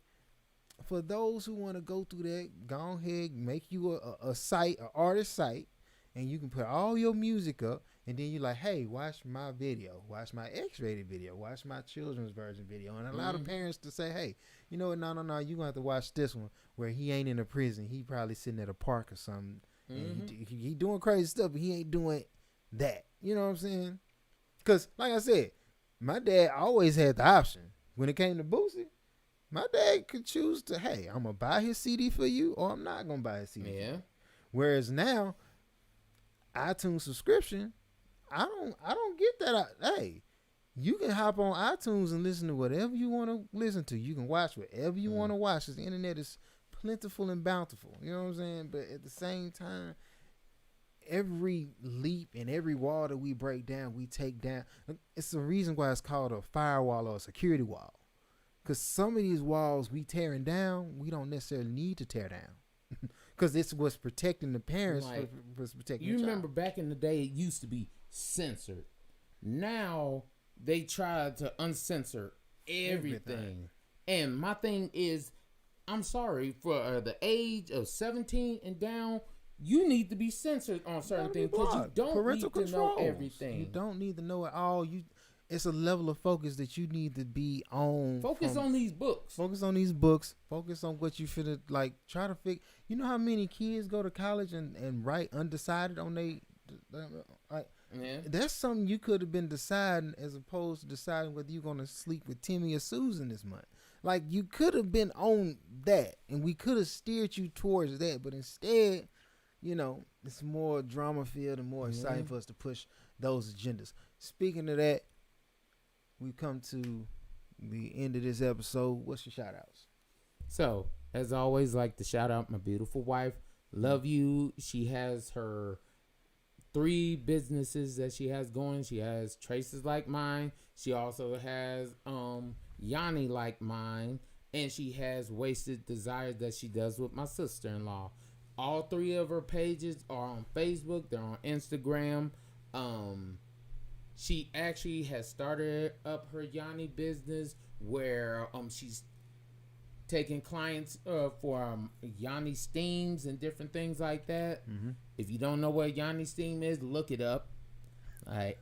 for those who want to go through that, go ahead, make you a site, an artist site, and you can put all your music up, and then you're like, hey, watch my video, watch my X-rated video, watch my children's version video, and allow the parents to say, hey, you know what, no, you're going to have to watch this one where he ain't in a prison. He probably sitting at a park or something, and he doing crazy stuff, but he ain't doing that. You know what I'm saying? Because, like I said, my dad always had the option. When it came to Boosie, my dad could choose to, hey, I'm going to buy his CD for you, or I'm not going to buy his CD for you. Whereas now, iTunes subscription, I don't get that. Hey, you can hop on iTunes and listen to whatever you want to listen to. You can watch whatever you want to watch. The internet is plentiful and bountiful. You know what I'm saying? But at the same time, every leap and every wall that we break down, we take down. It's the reason why it's called a firewall or a security wall. Because some of these walls we tearing down, we don't necessarily need to tear down. Because it's what's protecting the parents. Like, what's protecting you the remember child. back in the day, it used to be censored. Now they try to uncensor everything. And my thing is, I'm sorry, for the age of 17 and down, you need to be censored on certain things because you don't Parental need to know everything. You don't need to know it all. It's a level of focus that you need to be on. Focus on these books. Focus on these books. Focus on what you should like. Try to figure. You know how many kids go to college and write undecided on they. That's something you could have been deciding as opposed to deciding whether you're gonna sleep with Timmy or Susan this month. Like you could have been on that, and we could have steered you towards that. But instead, you know, it's more drama filled and more exciting for us to push those agendas. Speaking of that. We've come to the end of this episode. What's your shout outs? So, as always, like to shout out my beautiful wife. Love you. She has her 3 businesses that she has going. She has Traces Like Mine. She also has Yanni Like Mine. And she has Wasted Desires that she does with my sister-in-law. All 3 of her pages are on Facebook. They're on Instagram. She actually has started up her Yanni business where she's taking clients for Yanni steams and different things like that. Mm-hmm. If you don't know what Yanni steam is, look it up. All right.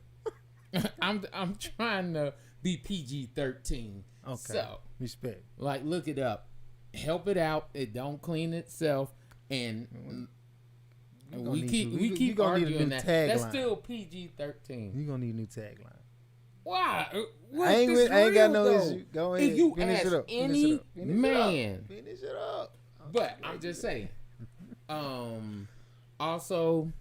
I'm trying to be PG-13. Okay. So respect. Like, look it up. Help it out. It don't clean itself. And we keep arguing that. That's still PG-13. You're going to need a new tagline. Why? I ain't got no issue. Go ahead. If you finish ask it up. any man. Finish it up. But I'm just saying. Also,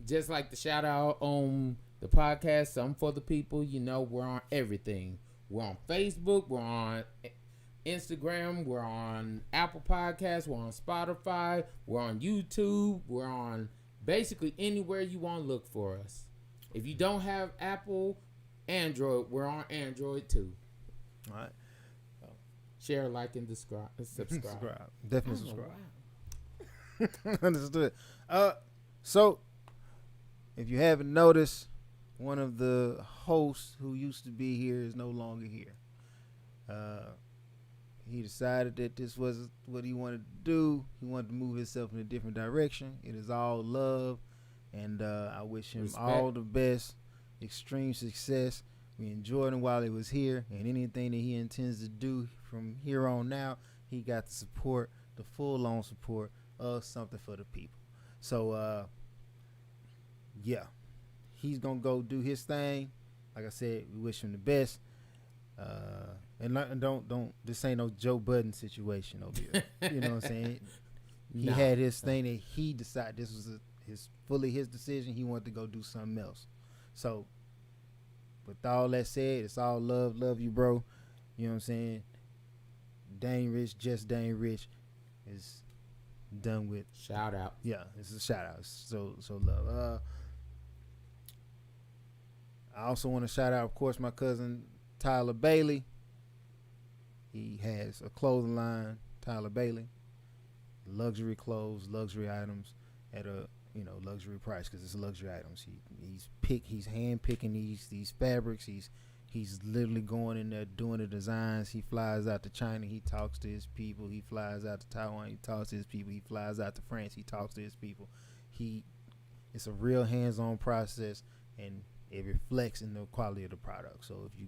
just like the shout out on the podcast, Something for the People, you know, we're on everything. We're on Facebook. We're on Instagram, we're on Apple Podcasts, we're on Spotify, we're on YouTube, we're on basically anywhere you want to look for us. If you don't have Apple, Android, we're on Android too. All right. Share, like, and subscribe. Definitely subscribe. Understood. So, if you haven't noticed, one of the hosts who used to be here is no longer here. He decided that this was what he wanted to do. He wanted to move himself in a different direction. It is all love, and I wish him all the best, extreme success. We enjoyed him while he was here, and anything that he intends to do from here on out, he got the support, the full-on support of Something for the People. So, yeah, he's going to go do his thing. Like I said, we wish him the best. And don't this ain't no Joe Budden situation over here. You know what I'm saying? He had his thing that he decided this was fully his decision. He wanted to go do something else. So with all that said, it's all love. Love you, bro. You know what I'm saying? Dane Rich, just Dane Rich is done with. Shout out. Yeah, it's a shout out. So love. I also want to shout out, of course, my cousin Tyler Bailey. He has a clothing line, Tyler Bailey. Luxury clothes, luxury items at a luxury price because it's luxury items. He's hand picking these fabrics. He's literally going in there doing the designs. He flies out to China. He talks to his people. He flies out to Taiwan. He talks to his people. He flies out to France. He talks to his people. It's a real hands-on process, and it reflects in the quality of the product. So if you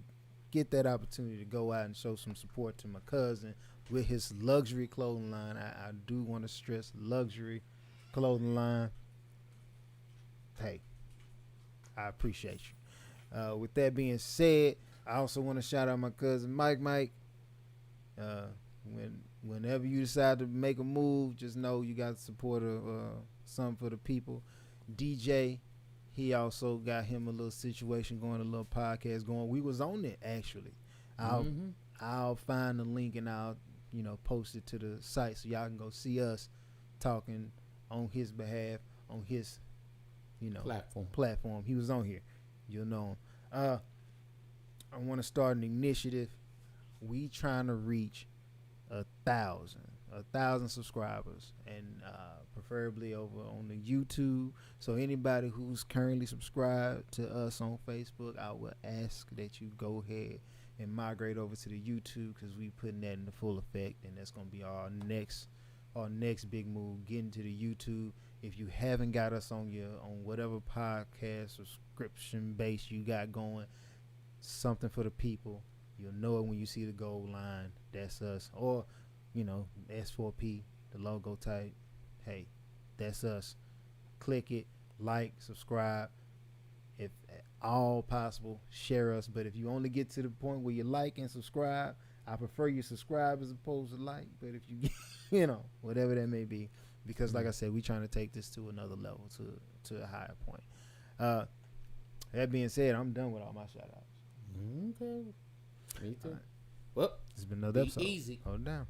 get that opportunity to go out and show some support to my cousin with his luxury clothing line, I do want to stress luxury clothing line. Hey, I appreciate you. With that being said, I also want to shout out my cousin Mike. Whenever you decide to make a move, just know you got the support of something for the people. DJ, he also got him a little situation going, a little podcast going. We was on it actually. I'll find the link and I'll post it to the site so y'all can go see us talking on his behalf on his platform. He was on here. You'll know him. I want to start an initiative. We trying to reach 1,000 subscribers, and preferably over on the YouTube. So anybody who's currently subscribed to us on Facebook, I would ask that you go ahead and migrate over to the YouTube because we putting that into full effect, and that's gonna be our next big move, getting to the YouTube. If you haven't got us on whatever podcast subscription base you got going, something for the people, you'll know it when you see the gold line. That's us. Or S4P, the logo type. Hey, that's us. Click it, like, subscribe. If at all possible, share us. But if you only get to the point where you like and subscribe, I prefer you subscribe as opposed to like. But if you get, whatever that may be, because like I said, we trying to take this to another level, to a higher point. That being said, I'm done with all my shout outs. Okay. Me too. Right. Well, it's been another episode. Easy. Hold it down.